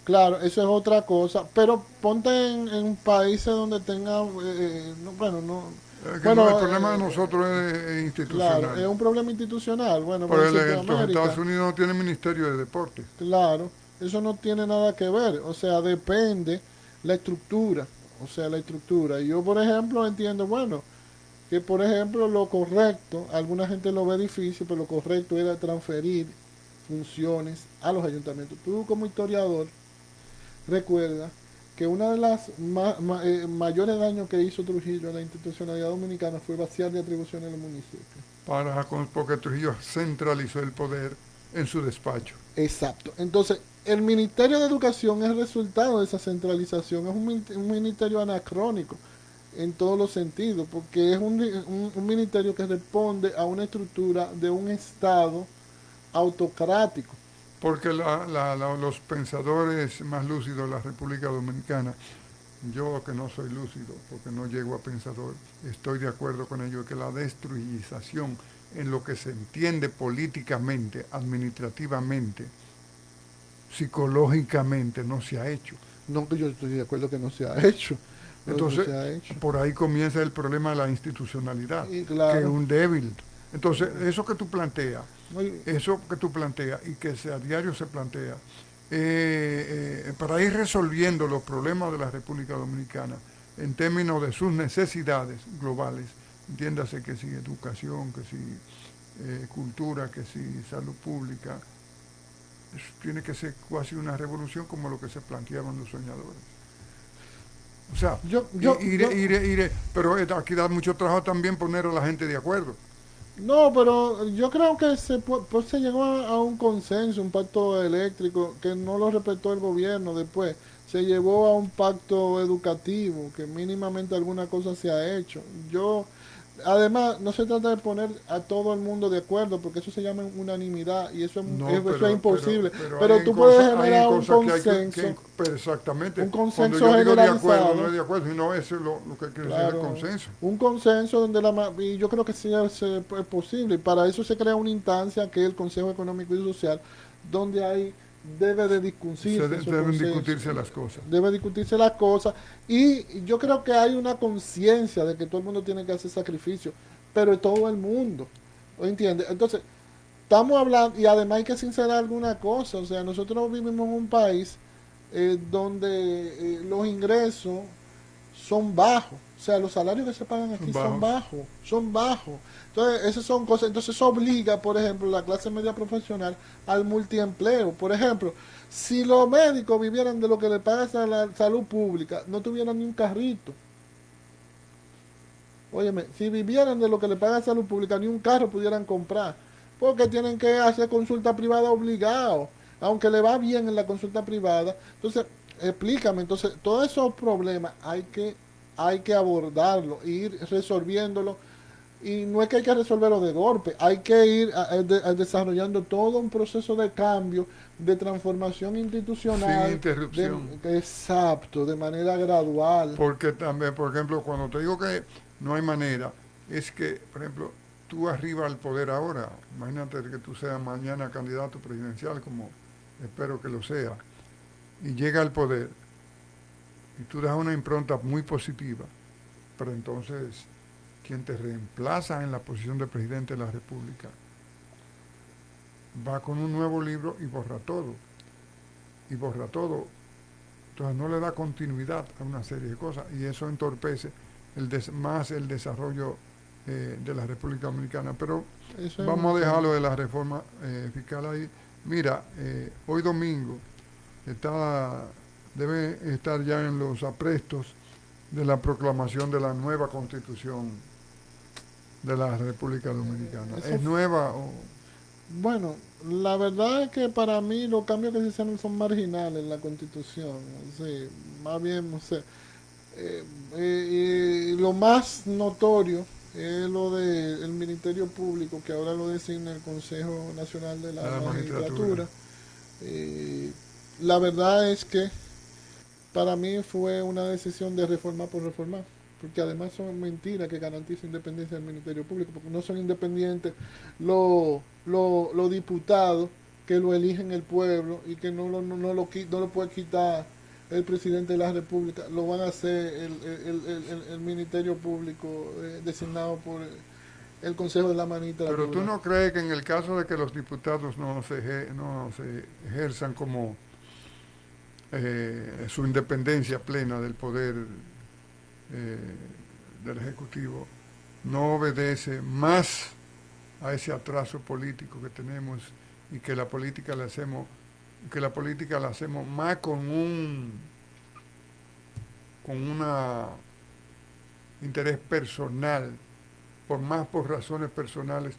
claro, eso es otra cosa, pero ponte en países donde tenga, no, bueno, no, que no, el bueno, problema de nosotros es claro, es institucional. un problema institucional, bueno, Por por el, decirte los Estados América, Unidos no tienen ministerio de deporte. claro, eso no tiene nada que ver, o sea, depende la estructura, o sea, la estructura. Y yo, por ejemplo, entiendo, bueno, que por ejemplo lo correcto, alguna gente lo ve difícil, pero lo correcto era transferir funciones a los ayuntamientos. Tú como historiador recuerda que una de las mayores daños que hizo Trujillo a la institucionalidad dominicana fue vaciar de atribuciones a los municipios. porque Trujillo centralizó el poder en su despacho. Exacto. Entonces, el Ministerio de Educación es el resultado de esa centralización. Es un ministerio anacrónico en todos los sentidos, porque es un ministerio que responde a una estructura de un Estado autocrático. Porque los pensadores más lúcidos de la República Dominicana, yo que no soy lúcido, porque no llego a pensador, estoy de acuerdo con ello, que la destruyización en lo que se entiende políticamente, administrativamente, psicológicamente, no se ha hecho. No, yo estoy de acuerdo que no se ha hecho. No Entonces, se ha hecho. por ahí comienza el problema de la institucionalidad, Y que es claro. un débil. Entonces, Muy, eso que tú planteas y que a diario se plantea, para ir resolviendo los problemas de la República Dominicana en términos de sus necesidades globales, entiéndase que si educación, que si cultura, que si salud pública, tiene que ser casi una revolución como lo que se planteaban los soñadores. O sea, yo, yo, yo, pero aquí da mucho trabajo también poner a la gente de acuerdo. No, pero yo creo que pues se llegó a un consenso, un pacto eléctrico que no lo respetó el gobierno después. Se llevó a un pacto educativo que mínimamente alguna cosa se ha hecho. Además, no se trata de poner a todo el mundo de acuerdo porque eso se llama unanimidad y No, eso es imposible. pero Pero tú puedes hay generar un cosas que consenso, pero exactamente. un Cuando consenso yo digo de acuerdo, no generalizado. es de acuerdo, sino eso es lo que quiere decir el Claro, consenso. un consenso donde y yo creo que sí es posible. Y para eso se crea una instancia que es el Consejo Económico y Social, donde hay debe de discutirse esos Deben consensos, discutirse las cosas. debe discutirse las cosas. Y yo creo que hay una conciencia de que todo el mundo tiene que hacer sacrificio, pero todo el mundo, ¿entiendes? Entonces, estamos hablando, y además hay que sincerar alguna cosa, o sea, nosotros vivimos en un país donde los ingresos son bajos. O sea, los salarios que se pagan Son aquí son bajos. bajos, son bajos. Entonces, esas son cosas. Entonces, eso obliga, por ejemplo, la clase media profesional al multiempleo. Por ejemplo, si los médicos vivieran de lo que le pagan a la salud pública, no tuvieran ni un carrito. Óyeme, si vivieran de lo que le pagan a salud pública, ni un carro pudieran comprar. Porque tienen que hacer consulta privada obligado. Aunque le va bien en la consulta privada. Entonces, explícame. Entonces, todos esos problemas hay que abordarlo, ir resolviéndolo. Y no es que hay que resolverlo de golpe, hay que ir desarrollando todo un proceso de cambio, de transformación Sin institucional, interrupción. exacto, de manera gradual. Porque también, por ejemplo, cuando te digo que no hay manera, es que, por ejemplo, tú arriba al poder ahora, imagínate que tú seas mañana candidato presidencial, como espero que lo sea, y llega al poder y tú das una impronta muy positiva, pero entonces quien te reemplaza en la posición de presidente de la República va con un nuevo libro y borra todo, entonces no le da continuidad a una serie de cosas y eso entorpece más el desarrollo de la República Dominicana. Pero Eso es un vamos a tema. dejarlo de la reforma fiscal ahí. Mira, hoy domingo está, debe estar ya en los aprestos de la proclamación de la nueva constitución de la República Dominicana. Eso, ¿Es nueva o...? bueno, la verdad es que para mí los cambios que se hicieron son marginales en la constitución. Sí, más bien, no sé. Y lo más notorio es lo del Ministerio Público, que ahora lo designa el Consejo Nacional de la De la magistratura. Magistratura. Eh, la verdad es que para mí fue una decisión de reformar por reformar, porque además son mentiras que garantizan independencia del Ministerio Público, porque no son independientes los diputados que lo eligen el pueblo y que no lo puede quitar el presidente de la República, lo van a hacer el Ministerio Público designado por el Consejo de la Pero tú Magistratura. no crees que en el caso de que los diputados no se ejerzan como su independencia plena del poder del Ejecutivo, no obedece más a ese atraso político que tenemos y que la política la hacemos más con una interés personal, por razones personales,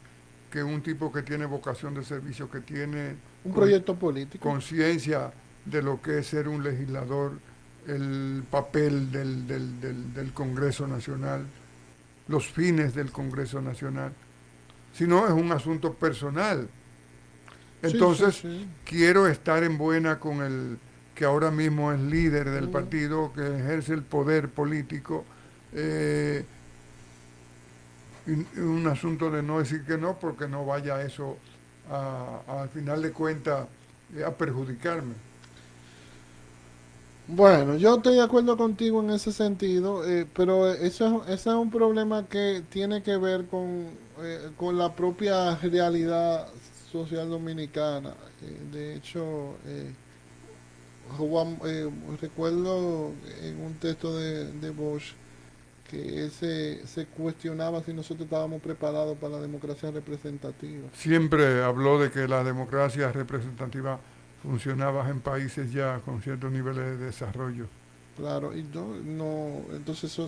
que un tipo que tiene vocación de servicio, que tiene Un proyecto político. conciencia de lo que es ser un legislador, el papel del Congreso Nacional, los fines del Congreso Nacional, sino es un asunto personal. Sí, sí, Entonces, sí. quiero estar en buena con el que ahora mismo es líder del Ujú. partido, que ejerce el poder político, eh, y un asunto de no decir que no, porque no vaya eso al final de cuentas a perjudicarme. Bueno, yo estoy de acuerdo contigo en ese sentido, pero ese es un problema que tiene que ver con la propia realidad social dominicana. De hecho, recuerdo en un texto de Bosch que se cuestionaba si nosotros estábamos preparados para la democracia representativa. Siempre habló de que la democracia representativa funcionaba en países ya con ciertos niveles de desarrollo. Claro, y no, entonces eso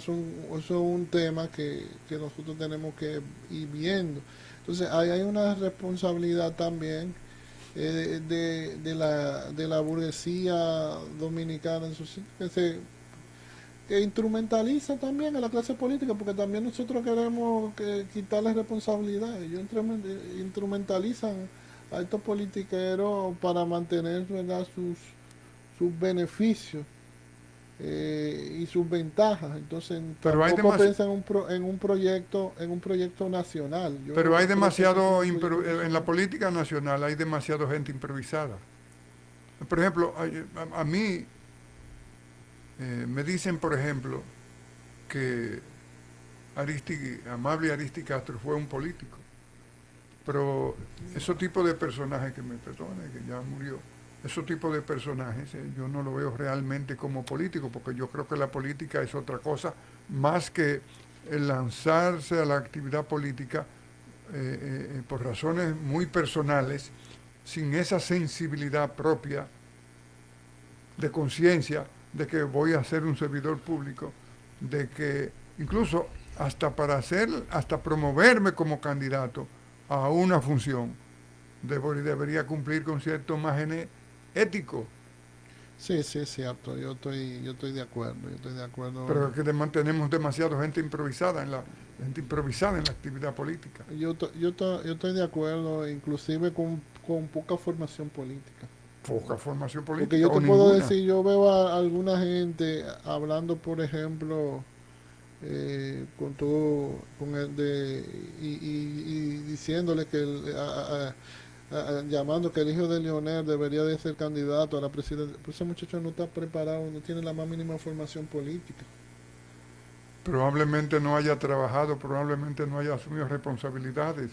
es un tema que nosotros tenemos que ir viendo. Entonces hay una responsabilidad también de la burguesía dominicana en su sitio, que instrumentaliza también a la clase política, porque también nosotros queremos quitarles responsabilidades. Ellos instrumentalizan a estos politiqueros para mantener, ¿verdad?, sus beneficios y sus ventajas. Entonces Pero hay, tampoco demasi piensan en un proyecto nacional. pero hay Creo que piensan en demasiado, un proyecto en la nacional. política nacional hay demasiado gente improvisada. Por ejemplo, a mí me dicen, por ejemplo, que Amable Aristi Castro fue un político. Pero esos tipos de personajes, que me perdone, que ya murió, esos tipos de personajes yo no lo veo realmente como político, porque yo creo que la política es otra cosa, más que el lanzarse a la actividad política por razones muy personales, sin esa sensibilidad propia de conciencia de que voy a ser un servidor público, de que incluso hasta promoverme como candidato a una función, debería cumplir con ciertos márgenes éticos, Sí, sí, es cierto. Yo estoy de acuerdo. Yo estoy de acuerdo. pero es que mantenemos demasiado gente improvisada en la actividad política. Yo estoy de acuerdo, inclusive con poca formación política. Poca formación Porque política yo o te puedo ninguna. decir, yo veo a alguna gente hablando, por ejemplo, con todo, con el de, y diciéndole que llamando que el hijo de Leonel debería de ser candidato a la presidencia. Pues ese muchacho no está preparado, no tiene la más mínima formación política. Probablemente no haya trabajado, probablemente no haya asumido responsabilidades,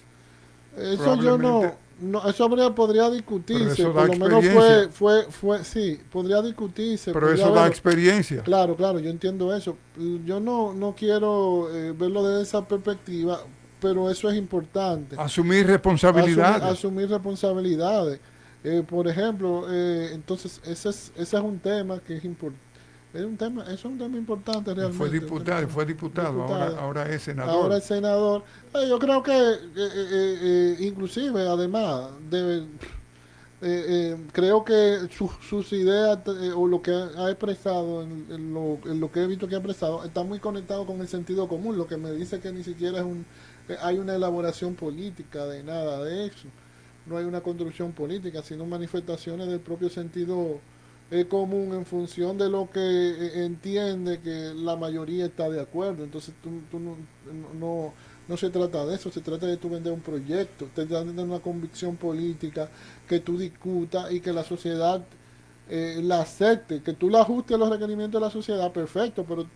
Eso yo probablemente, no, eso podría pero discutirse, eso por da lo menos experiencia, sí, podría discutirse, pero podría eso da haber, experiencia. claro, claro, yo entiendo eso. Yo no quiero verlo desde esa perspectiva, pero eso es importante. Asumir responsabilidades. Asumir responsabilidades. Por ejemplo, entonces ese es un tema que es importante. Eso es un tema importante realmente, un tema Fue diputado, diputado. ahora es Ahora senador. el senador. Yo creo que inclusive además creo que sus ideas o lo que ha expresado en lo que he visto que ha expresado está muy conectado con el sentido común, lo que me dice que ni siquiera hay una elaboración política de nada de eso. No hay una construcción política, sino manifestaciones del propio sentido común en función de lo que entiende que la mayoría está de acuerdo. Entonces tú no, no se trata de eso, se trata de tú vender un proyecto, te trata de una convicción política que tú discutas y que la sociedad la acepte, que tú la ajustes a los requerimientos de la sociedad, perfecto, pero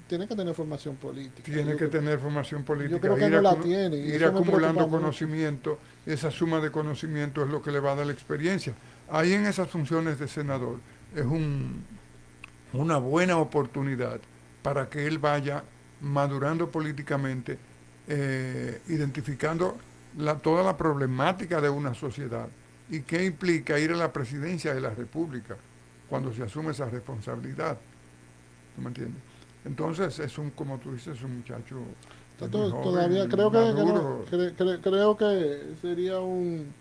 tiene que tener formación política. Tiene que tener formación Yo creo política, que no la tiene y ir eso me preocupa acumulando mucho. conocimiento. Esa suma de conocimiento es lo que le va a dar la experiencia. Ahí en esas funciones de senador es una buena oportunidad para que él vaya madurando políticamente identificando toda la problemática de una sociedad y qué implica ir a la presidencia de la República cuando se asume esa responsabilidad. ¿Tú me entiendes? Entonces es como tú dices, un muchacho muy Todavía joven, creo que no, maduro. creo que sería un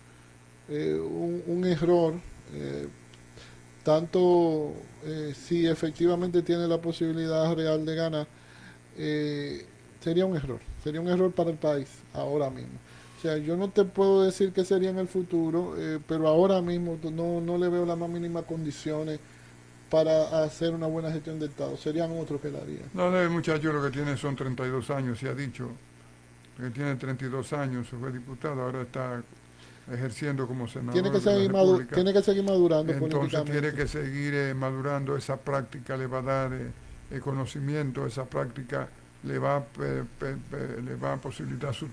error, eh, tanto si efectivamente tiene la posibilidad real de ganar, eh, sería un error para el país ahora mismo. O sea, yo no te puedo decir que sería en el futuro, pero ahora mismo no le veo las más mínimas condiciones para hacer una buena gestión del Estado. Serían otros que la harían. No, el muchacho lo que tiene son 32 años, se ha dicho que tiene 32 años, fue diputado, ahora está ejerciendo como senador de la República. Tiene que seguir madurando Entonces tiene políticamente. que seguir madurando, esa práctica le va a dar conocimiento, esa práctica le va a posibilitar sus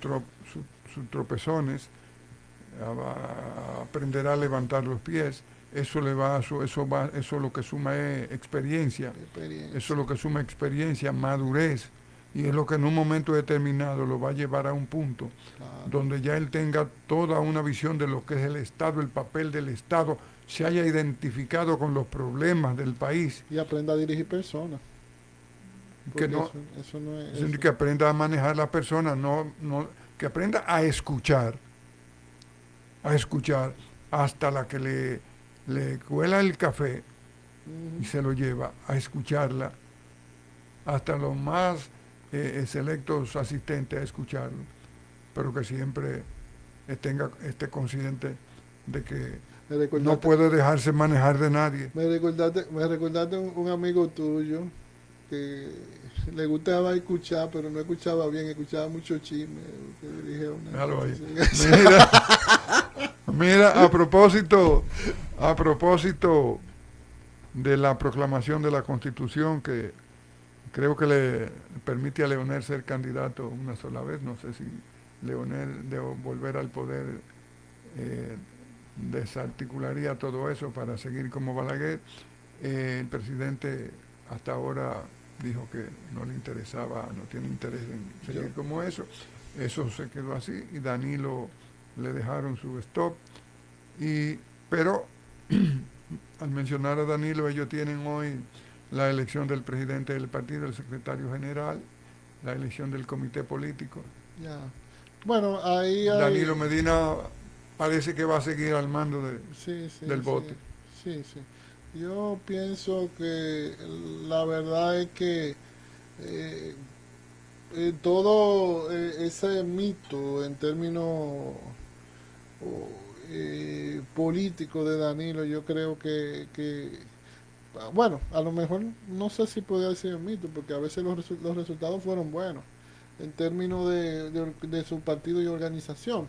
tropezones, aprenderá a levantar los pies, eso le va, eso lo que suma es experiencia, eso Experiencia. lo que suma experiencia, madurez, y es lo que en un momento determinado lo va a llevar a un punto Claro. donde ya él tenga toda una visión de lo que es el Estado, el papel del Estado, se haya identificado con los problemas del país, Y aprenda a dirigir personas. que Porque no, eso no es es decir, eso. que aprenda a manejar las personas, que aprenda a escuchar hasta la que le cuela el café y Ujú. se lo lleva, a escucharla, hasta los más selectos asistentes a escucharlo, pero que siempre esté consciente de que Me no recordaste, puede dejarse manejar de nadie. me recordaste un amigo tuyo que le gustaba escuchar, pero no escuchaba bien, escuchaba mucho chisme, que dirige una Déjalo cosa ahí. así. Mira, mira, a propósito de la proclamación de la Constitución que creo que le permite a Leonel ser candidato una sola vez, no sé si Leonel de volver al poder eh, desarticularía todo eso para seguir como Balaguer. El presidente hasta ahora dijo que no le interesaba, no tiene interés en Yo, seguir como eso se quedó así y Danilo le dejaron su stop, pero al mencionar a Danilo ellos tienen hoy la elección del presidente del partido, el secretario general, la elección del comité político. ya. Bueno, ahí Danilo hay. Medina parece que va a seguir al mando Sí, del sí, sí. bote. Sí, sí. Yo pienso que la verdad es que eh, todo ese mito en términos políticos de Danilo, yo creo bueno, a lo mejor no sé si podría decir un mito, porque a veces los resultados fueron buenos en términos de su partido y organización.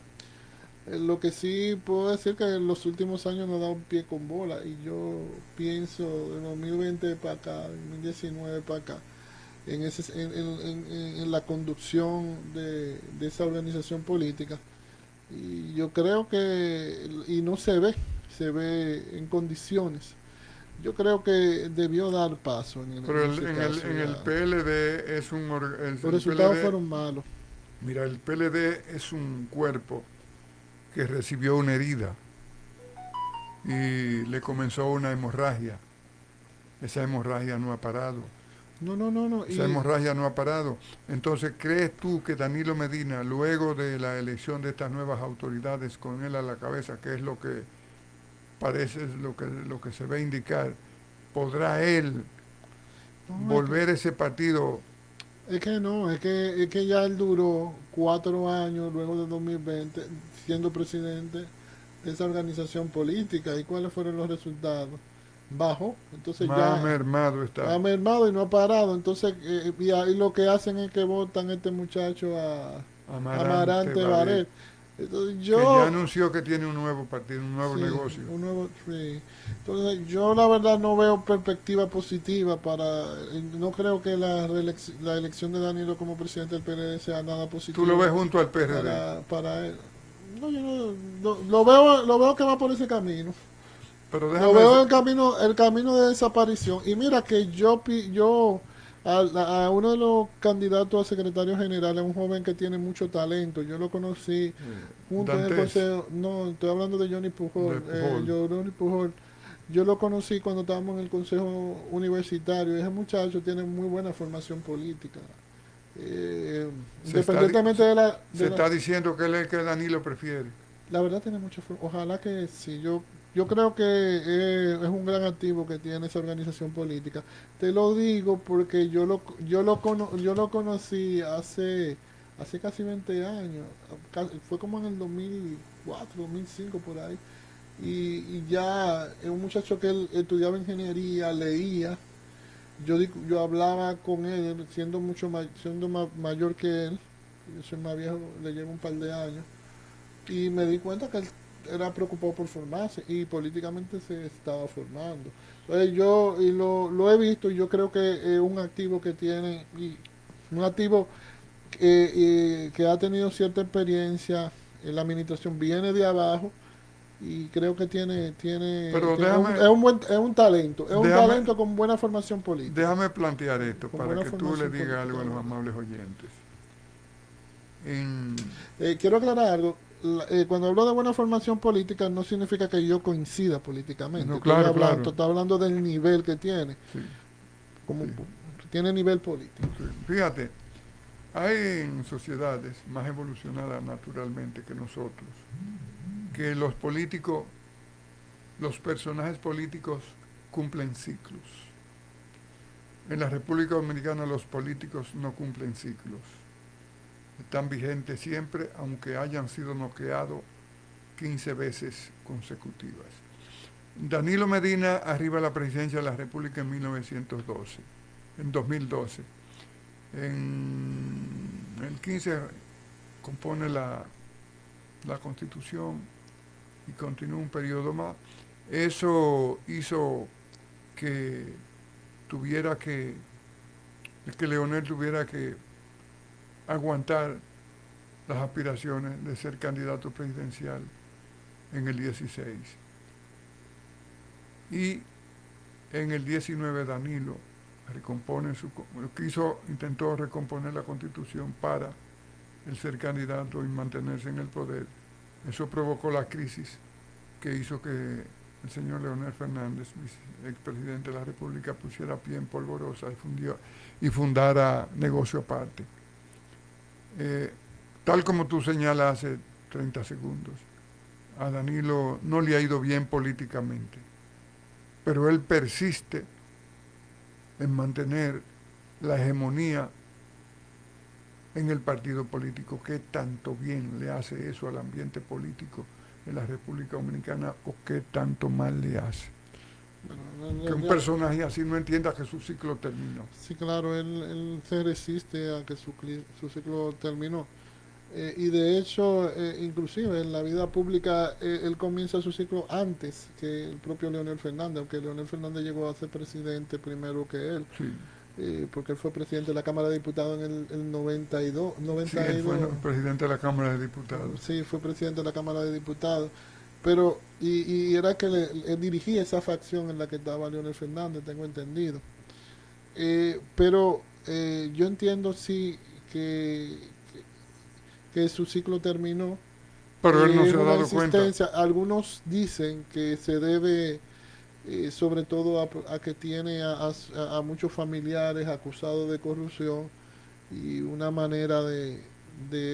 Lo que sí puedo decir que en los últimos años nos da un pie con bola y yo pienso de 2020 para acá, 2019 para acá, en la conducción de esa organización política. Y yo creo que, y no se ve en condiciones. Yo creo que debió dar paso Pero en ese caso en el ya. PLD es Los el resultados PLD, fueron malos. mira, el PLD es un cuerpo que recibió una herida y le comenzó una hemorragia. Esa hemorragia no ha parado. No, no, no, no. Esa hemorragia no ha parado. Entonces, ¿crees tú que Danilo Medina, luego de la elección de estas nuevas autoridades con él a la cabeza, que es lo que parece, lo que se ve indicar, podrá él No, volver ese partido? es que no, es que ya él duró 4 años luego de 2020 siendo presidente de esa organización política. ¿Y cuáles fueron los resultados? Bajo, entonces Más ya mermado está. ha mermado y no ha parado. Entonces, y ahí lo que hacen es que votan a este muchacho a Amarante Amarante Baret, Baret. Entonces que ya yo, anunció que tiene un nuevo partido, un nuevo sí, negocio. un nuevo tree. Entonces, yo la verdad no veo perspectiva positiva no creo que la elección de Danilo como presidente del PLD sea nada Tú lo positivo ves junto al PRD, para él. No, yo lo veo que va por ese camino. pero Lo déjame veo decir, el camino de desaparición. Y mira que yo a uno de los candidatos a secretario general, es un joven que tiene mucho talento. Yo lo conocí junto en el Dantes consejo, no, estoy hablando de Johnny de Pujol, Pujol. Johnny Pujol. Yo lo conocí cuando estábamos en el consejo universitario. Ese muchacho tiene muy buena formación política. Eh, Se está, di- independientemente se está diciendo que él es el que Danilo prefiere. la verdad tiene mucha ojalá que sí. Yo creo que es un gran activo que tiene esa organización política. Te lo digo porque yo lo conocí hace casi 20 años. Fue como en el 2004, 2005 por ahí. Y ya es un muchacho que él estudiaba ingeniería, leía. Yo hablaba con él siendo siendo mayor que él. Yo soy más viejo, le llevo un par de años y me di cuenta que él era preocupado por formarse y políticamente se estaba formando. Entonces lo he visto y yo creo que es un activo que tiene, y un activo que ha tenido cierta experiencia en la administración, viene de abajo y creo que Pero déjame, es un déjame, talento con buena formación política, déjame plantear esto con para buena que tú le formación digas política, algo a de los verdad. amables oyentes. En, Quiero aclarar algo. Cuando hablo de buena formación política no significa que yo coincida políticamente. no, claro, claro. Estoy hablando del nivel que tiene, Sí, como sí, tiene nivel político. sí. Fíjate, hay en sociedades más evolucionadas naturalmente que nosotros, que los políticos, los personajes políticos cumplen ciclos. En la República Dominicana los políticos no cumplen ciclos. Están vigentes siempre, aunque hayan sido noqueados 15 veces consecutivas. Danilo Medina arriba a la presidencia de la República en 1912, en 2012. En el 15 compone la Constitución y continúa un periodo más. Eso hizo que tuviera que Leonel tuviera que aguantar las aspiraciones de ser candidato presidencial en el 16. Y en el 19 Danilo intentó recomponer la constitución para el ser candidato y mantenerse en el poder. Eso provocó la crisis que hizo que el señor Leonel Fernández, expresidente de la República, pusiera pie en polvorosa y fundara negocio aparte. Eh, Tal como tú señalas hace 30 segundos, a Danilo no le ha ido bien políticamente, pero él persiste en mantener la hegemonía en el partido político. ¿Qué tanto bien le hace eso al ambiente político en la República Dominicana o qué tanto mal le hace? Que un Ya, personaje así no entienda que su ciclo terminó. sí, claro, él se resiste a que su ciclo terminó. Y de hecho, inclusive en la vida pública, él comienza su ciclo antes que el propio Leonel Fernández, aunque Leonel Fernández llegó a ser presidente primero que él, Sí, porque él fue presidente de la Cámara de Diputados en el 92, sí, él fue 92, presidente de la Cámara de Diputados. sí, fue presidente de la Cámara de Diputados, pero, y era que él dirigía esa facción en la que estaba Leonel Fernández, tengo entendido. Pero yo entiendo sí que, que su ciclo terminó. Pero él no Es se ha una dado cuenta. insistencia. Algunos dicen que se debe sobre todo a que tiene a muchos familiares acusados de corrupción y una manera de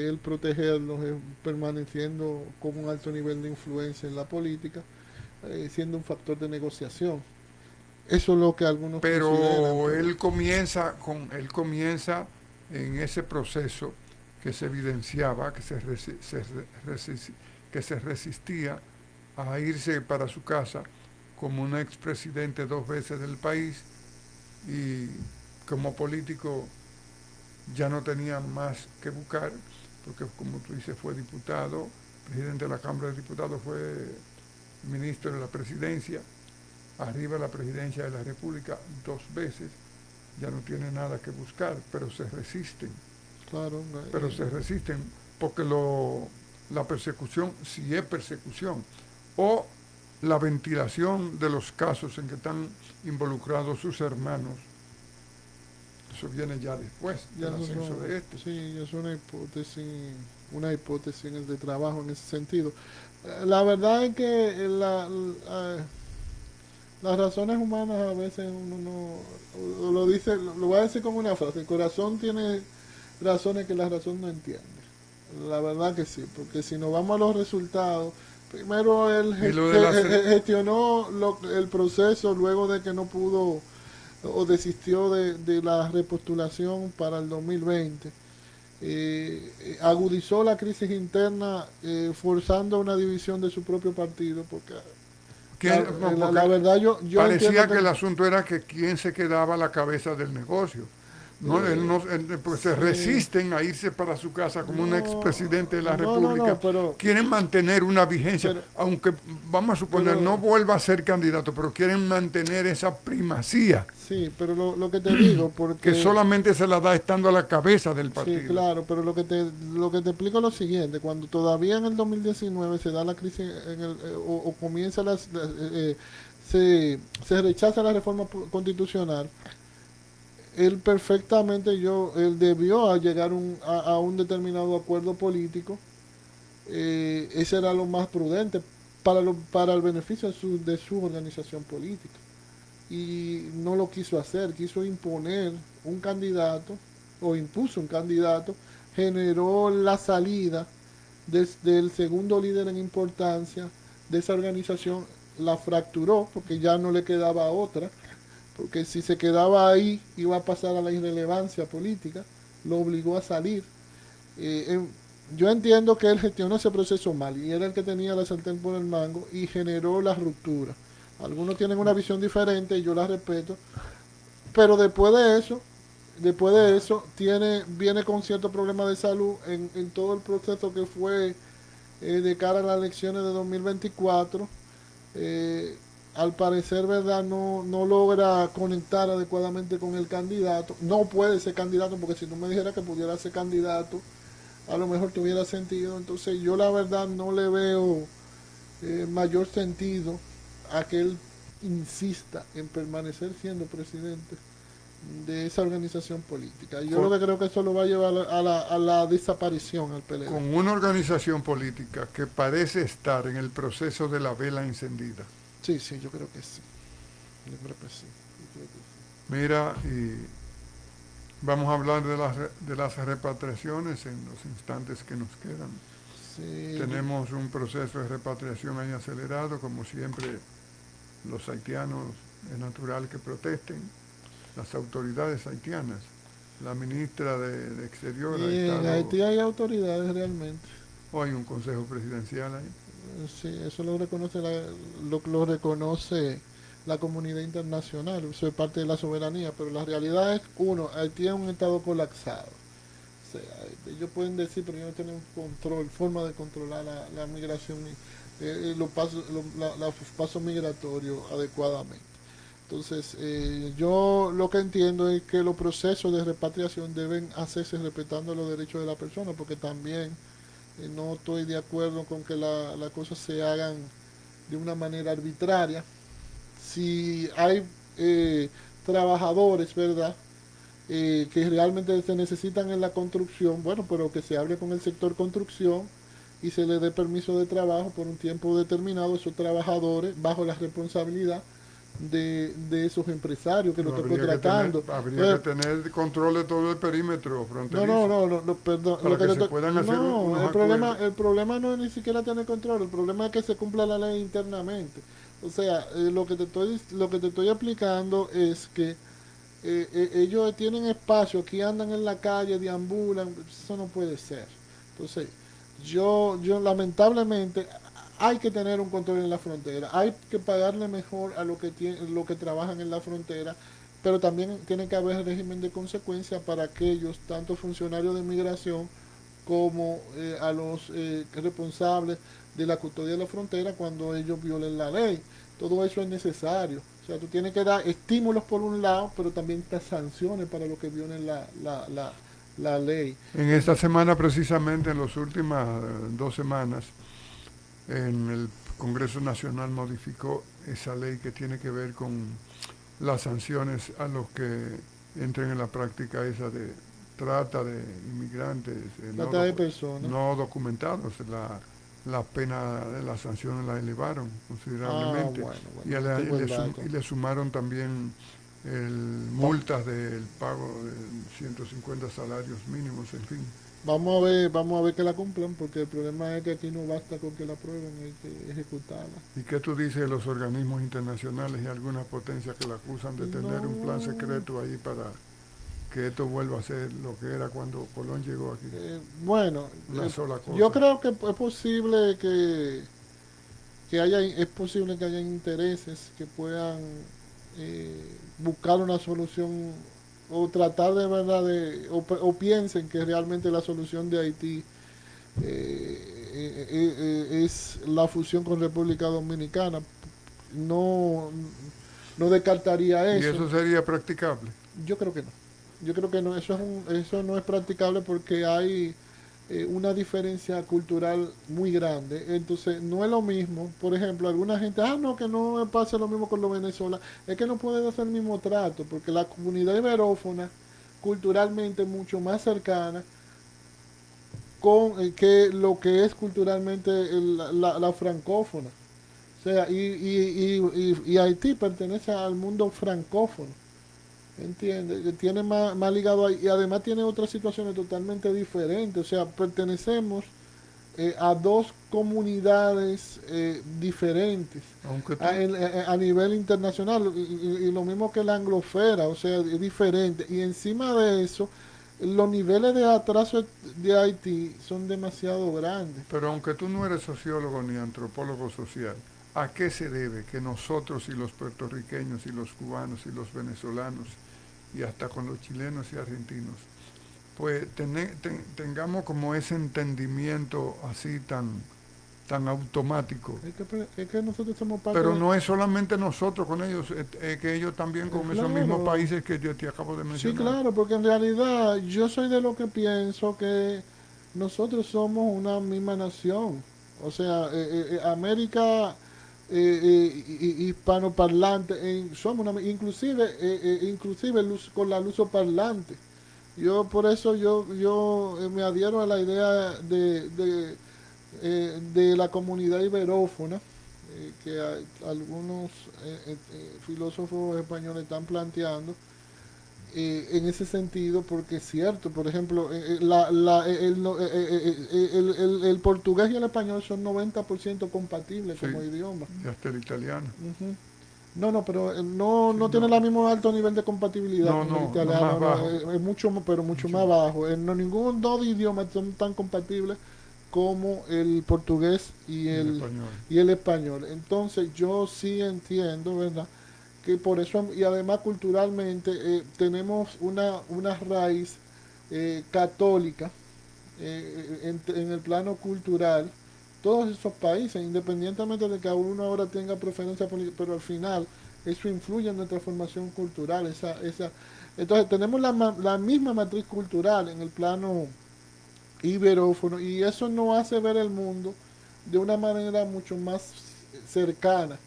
él protegerlos es permaneciendo con un alto nivel de influencia en la política, siendo un factor de negociación. Eso es lo que algunos consideran, Pero pero él comienza en ese proceso que se evidenciaba, que se resistía a irse para su casa como un expresidente 2 veces del país y como político ya no tenía más que buscar, porque como tú dices fue diputado, presidente de la Cámara de Diputados, fue ministro de la presidencia, arriba de la presidencia de la República 2 veces, ya no tiene nada que buscar, claro, pero se resisten porque la persecución, si es persecución, o la ventilación de los casos en que están involucrados sus hermanos, Eso viene ya después Ya del eso ascenso son, de este. sí, es una hipótesis de trabajo en ese sentido. La verdad es que las razones humanas a veces uno no lo dice, lo voy a decir como una frase, el corazón tiene razones que la razón no entiende. La verdad que sí, porque si nos vamos a los resultados, primero él Y lo de la... gestionó el proceso luego de que no pudo o desistió de la repostulación para el 2020. Agudizó la crisis interna forzando una división de su propio partido, porque No, la porque verdad yo entiendo parecía que que el asunto era que quién se quedaba a la cabeza del negocio. No, eh, pues se sí, resisten a irse para su casa como un no, expresidente de la no, República. Quieren mantener una vigencia, pero, aunque vamos a suponer no pero vuelva a ser candidato, pero quieren mantener esa primacía sí, pero lo que te digo, que porque solamente se la da estando a la cabeza del sí, partido. claro, pero lo que te explico es lo siguiente, cuando todavía en el 2019 se da la crisis o comienza se rechaza la reforma constitucional, él perfectamente él debió llegar a un determinado acuerdo político, ese era lo más prudente para el beneficio de su organización política. Y no lo quiso hacer, quiso imponer un candidato o impuso un candidato, generó la salida del segundo líder en importancia de esa organización, la fracturó porque ya no le quedaba otra, porque si se quedaba ahí iba a pasar a la irrelevancia política, lo obligó a salir. Eh, eh, yo entiendo que él gestionó ese proceso mal y era el que tenía la sartén por el mango y generó la ruptura. Algunos tienen una visión diferente y yo la respeto, pero después de eso viene con cierto problema de salud en todo el proceso que fue de cara a las elecciones de 2024. Eh, Al parecer, ¿verdad? No logra conectar adecuadamente con el candidato. No puede ser candidato porque si no me dijera que pudiera ser candidato, a lo mejor tuviera sentido. Entonces yo la verdad no le veo mayor sentido a que él insista en permanecer siendo presidente de esa organización política. Yo lo Con, que creo que eso lo va a llevar a la desaparición al PLD. con una organización política que parece estar en el proceso de la vela encendida. Sí, sí, yo creo que sí. Yo creo que sí. Yo creo que sí. Mira, y vamos a hablar de las repatriaciones en los instantes que nos quedan. Sí, Tenemos un proceso de repatriación ahí acelerado, como siempre los haitianos es natural que protesten, las autoridades haitianas. La ministra de Exterior ha y en estado, Haití hay autoridades realmente. o hay un consejo presidencial ahí. Sí, eso lo reconoce la comunidad internacional, eso es parte de la soberanía, pero la realidad es, uno, Haití es un estado colapsado. O sea, ellos pueden decir, pero ellos no tienen control, forma de controlar la migración, los pasos migratorios adecuadamente. Entonces, yo lo que entiendo es que los procesos de repatriación deben hacerse respetando los derechos de la persona, porque también no estoy de acuerdo con que las cosas se hagan de una manera arbitraria. Si hay trabajadores, ¿verdad? Que realmente se necesitan en la construcción, bueno, pero que se hable con el sector construcción y se le dé permiso de trabajo por un tiempo determinado a esos trabajadores bajo la responsabilidad de esos empresarios que lo Pero están contratando. habría que tener control de todo el perímetro fronterizo Perdón, para que se puedan hacer no, unos acuerdos. el problema no es ni siquiera tener control, el problema es que se cumpla la ley internamente. O sea, lo que te estoy explicando es que ellos tienen espacio, aquí andan en la calle, deambulan, eso no puede ser. Entonces, yo lamentablemente hay que tener un control en la frontera, hay que pagarle mejor a lo que trabajan en la frontera, pero también tiene que haber régimen de consecuencia para aquellos, tanto funcionarios de migración como a los responsables de la custodia de la frontera cuando ellos violen la ley. Todo eso es necesario. O sea, tú tienes que dar estímulos por un lado, pero también estas sanciones para los que violen la ley. En esta semana, precisamente, en las últimas 2 semanas, en el Congreso Nacional modificó esa ley que tiene que ver con las sanciones a los que entren en la práctica esa de trata de inmigrantes Trata de personas. no documentados. La pena de las sanciones la elevaron Ah, considerablemente bueno, y, bueno, no tengo el dato. y le sumaron también Va- multas del pago de 150 salarios mínimos, en fin. vamos a ver que la cumplan, porque el problema es que aquí no basta con que la aprueben, hay que ejecutarla. ¿Y qué tú dices de los organismos internacionales y algunas potencias que la acusan de tener un plan No, secreto ahí para que esto vuelva a ser lo que era cuando Colón llegó aquí? bueno, Una sola yo cosa. creo que es posible es posible que haya intereses que puedan buscar una solución o tratar de verdad o piensen que realmente la solución de Haití es la fusión con República Dominicana. No, no descartaría ¿Y eso. eso sería practicable? Yo creo que no. Yo creo que no. Eso no es practicable porque hay una diferencia cultural muy grande. Entonces, no es lo mismo. Por ejemplo, alguna gente, no, que no pasa lo mismo con los venezolanos. Es que no pueden hacer el mismo trato porque la comunidad iberófona culturalmente mucho más cercana con que lo que es culturalmente la francófona. O sea, y Haití pertenece al mundo francófono. ¿Entiendes? Tiene más ligado ahí y además tiene otras situaciones totalmente diferentes. O sea, pertenecemos a dos comunidades diferentes Aunque tú, a nivel internacional y lo mismo que la anglosfera, o sea, es diferente. Y encima de eso, los niveles de atraso de Haití son demasiado grandes. pero aunque tú no eres sociólogo ni antropólogo social, ¿a qué se debe que nosotros y los puertorriqueños y los cubanos y los venezolanos y hasta con los chilenos y argentinos, pues tengamos como ese entendimiento así tan automático? Es que nosotros somos parte Pero de... no es solamente nosotros con ellos, es que ellos también con esos mismos Claro, países que yo te acabo de sí, mencionar. claro, porque en realidad yo soy de lo que pienso que nosotros somos una misma nación. O sea, América hispanoparlante, somos una, inclusive con la lusoparlante. Yo por eso yo me adhiero a la idea de la comunidad iberófona que algunos filósofos españoles están planteando en ese sentido, porque es cierto, por ejemplo, el portugués y el español son 90% compatibles Sí, como idioma. y hasta el italiano. Ujú. No, no, pero no, Sí, no tiene no, el mismo alto nivel de compatibilidad no, con el no más italiano, no, bajo, es mucho, pero mucho mucho más más. bajo. No, ningún dos idiomas son tan compatibles como el portugués Y el español. y el español. Entonces yo sí entiendo, ¿verdad? Que por eso, y además culturalmente, tenemos una raíz católica en el plano cultural, todos esos países, independientemente de que uno ahora tenga preferencia política, pero al final eso influye en nuestra formación cultural. Entonces tenemos la misma matriz cultural en el plano iberófono y eso nos hace ver el mundo de una manera mucho más cercana.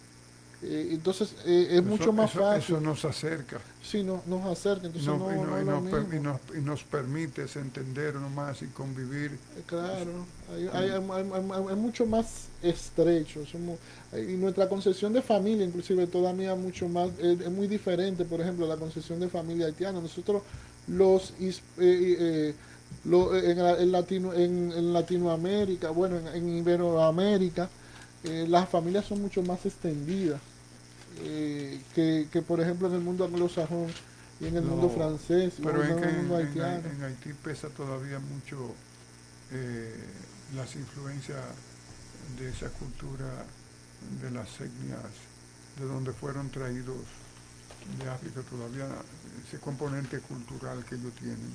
Entonces es mucho más Eso fácil nos acerca si nos acerca, entonces no es lo mismo. y nos permite entender más y convivir. Claro, Y, hay mucho más estrecho. Y nuestra concepción de familia, inclusive, todavía mucho más, es muy diferente, por ejemplo, la concepción de familia haitiana. Nosotros, los en Latinoamérica, bueno, en Iberoamérica, las familias son mucho más extendidas que, por ejemplo, en el mundo anglosajón y en el mundo no, francés o pero en en, que el mundo haitiano. en Haití pesa todavía mucho eh, las influencias de esa cultura de las etnias de donde fueron traídos de África, todavía ese componente cultural que ellos tienen.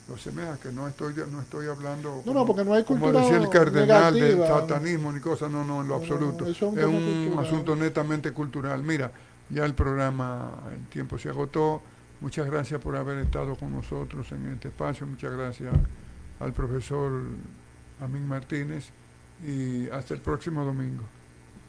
Lo semeja que no estoy hablando No, no, porque no hay como cultura decía el cardenal del negativa. satanismo ni cosa, no, no, en lo No, no, absoluto. eso es un Es tema un cultural. asunto netamente cultural. Mira, ya el programa, el tiempo se agotó. Muchas gracias por haber estado con nosotros en este espacio. Muchas gracias al profesor Amín Martínez y hasta el próximo domingo.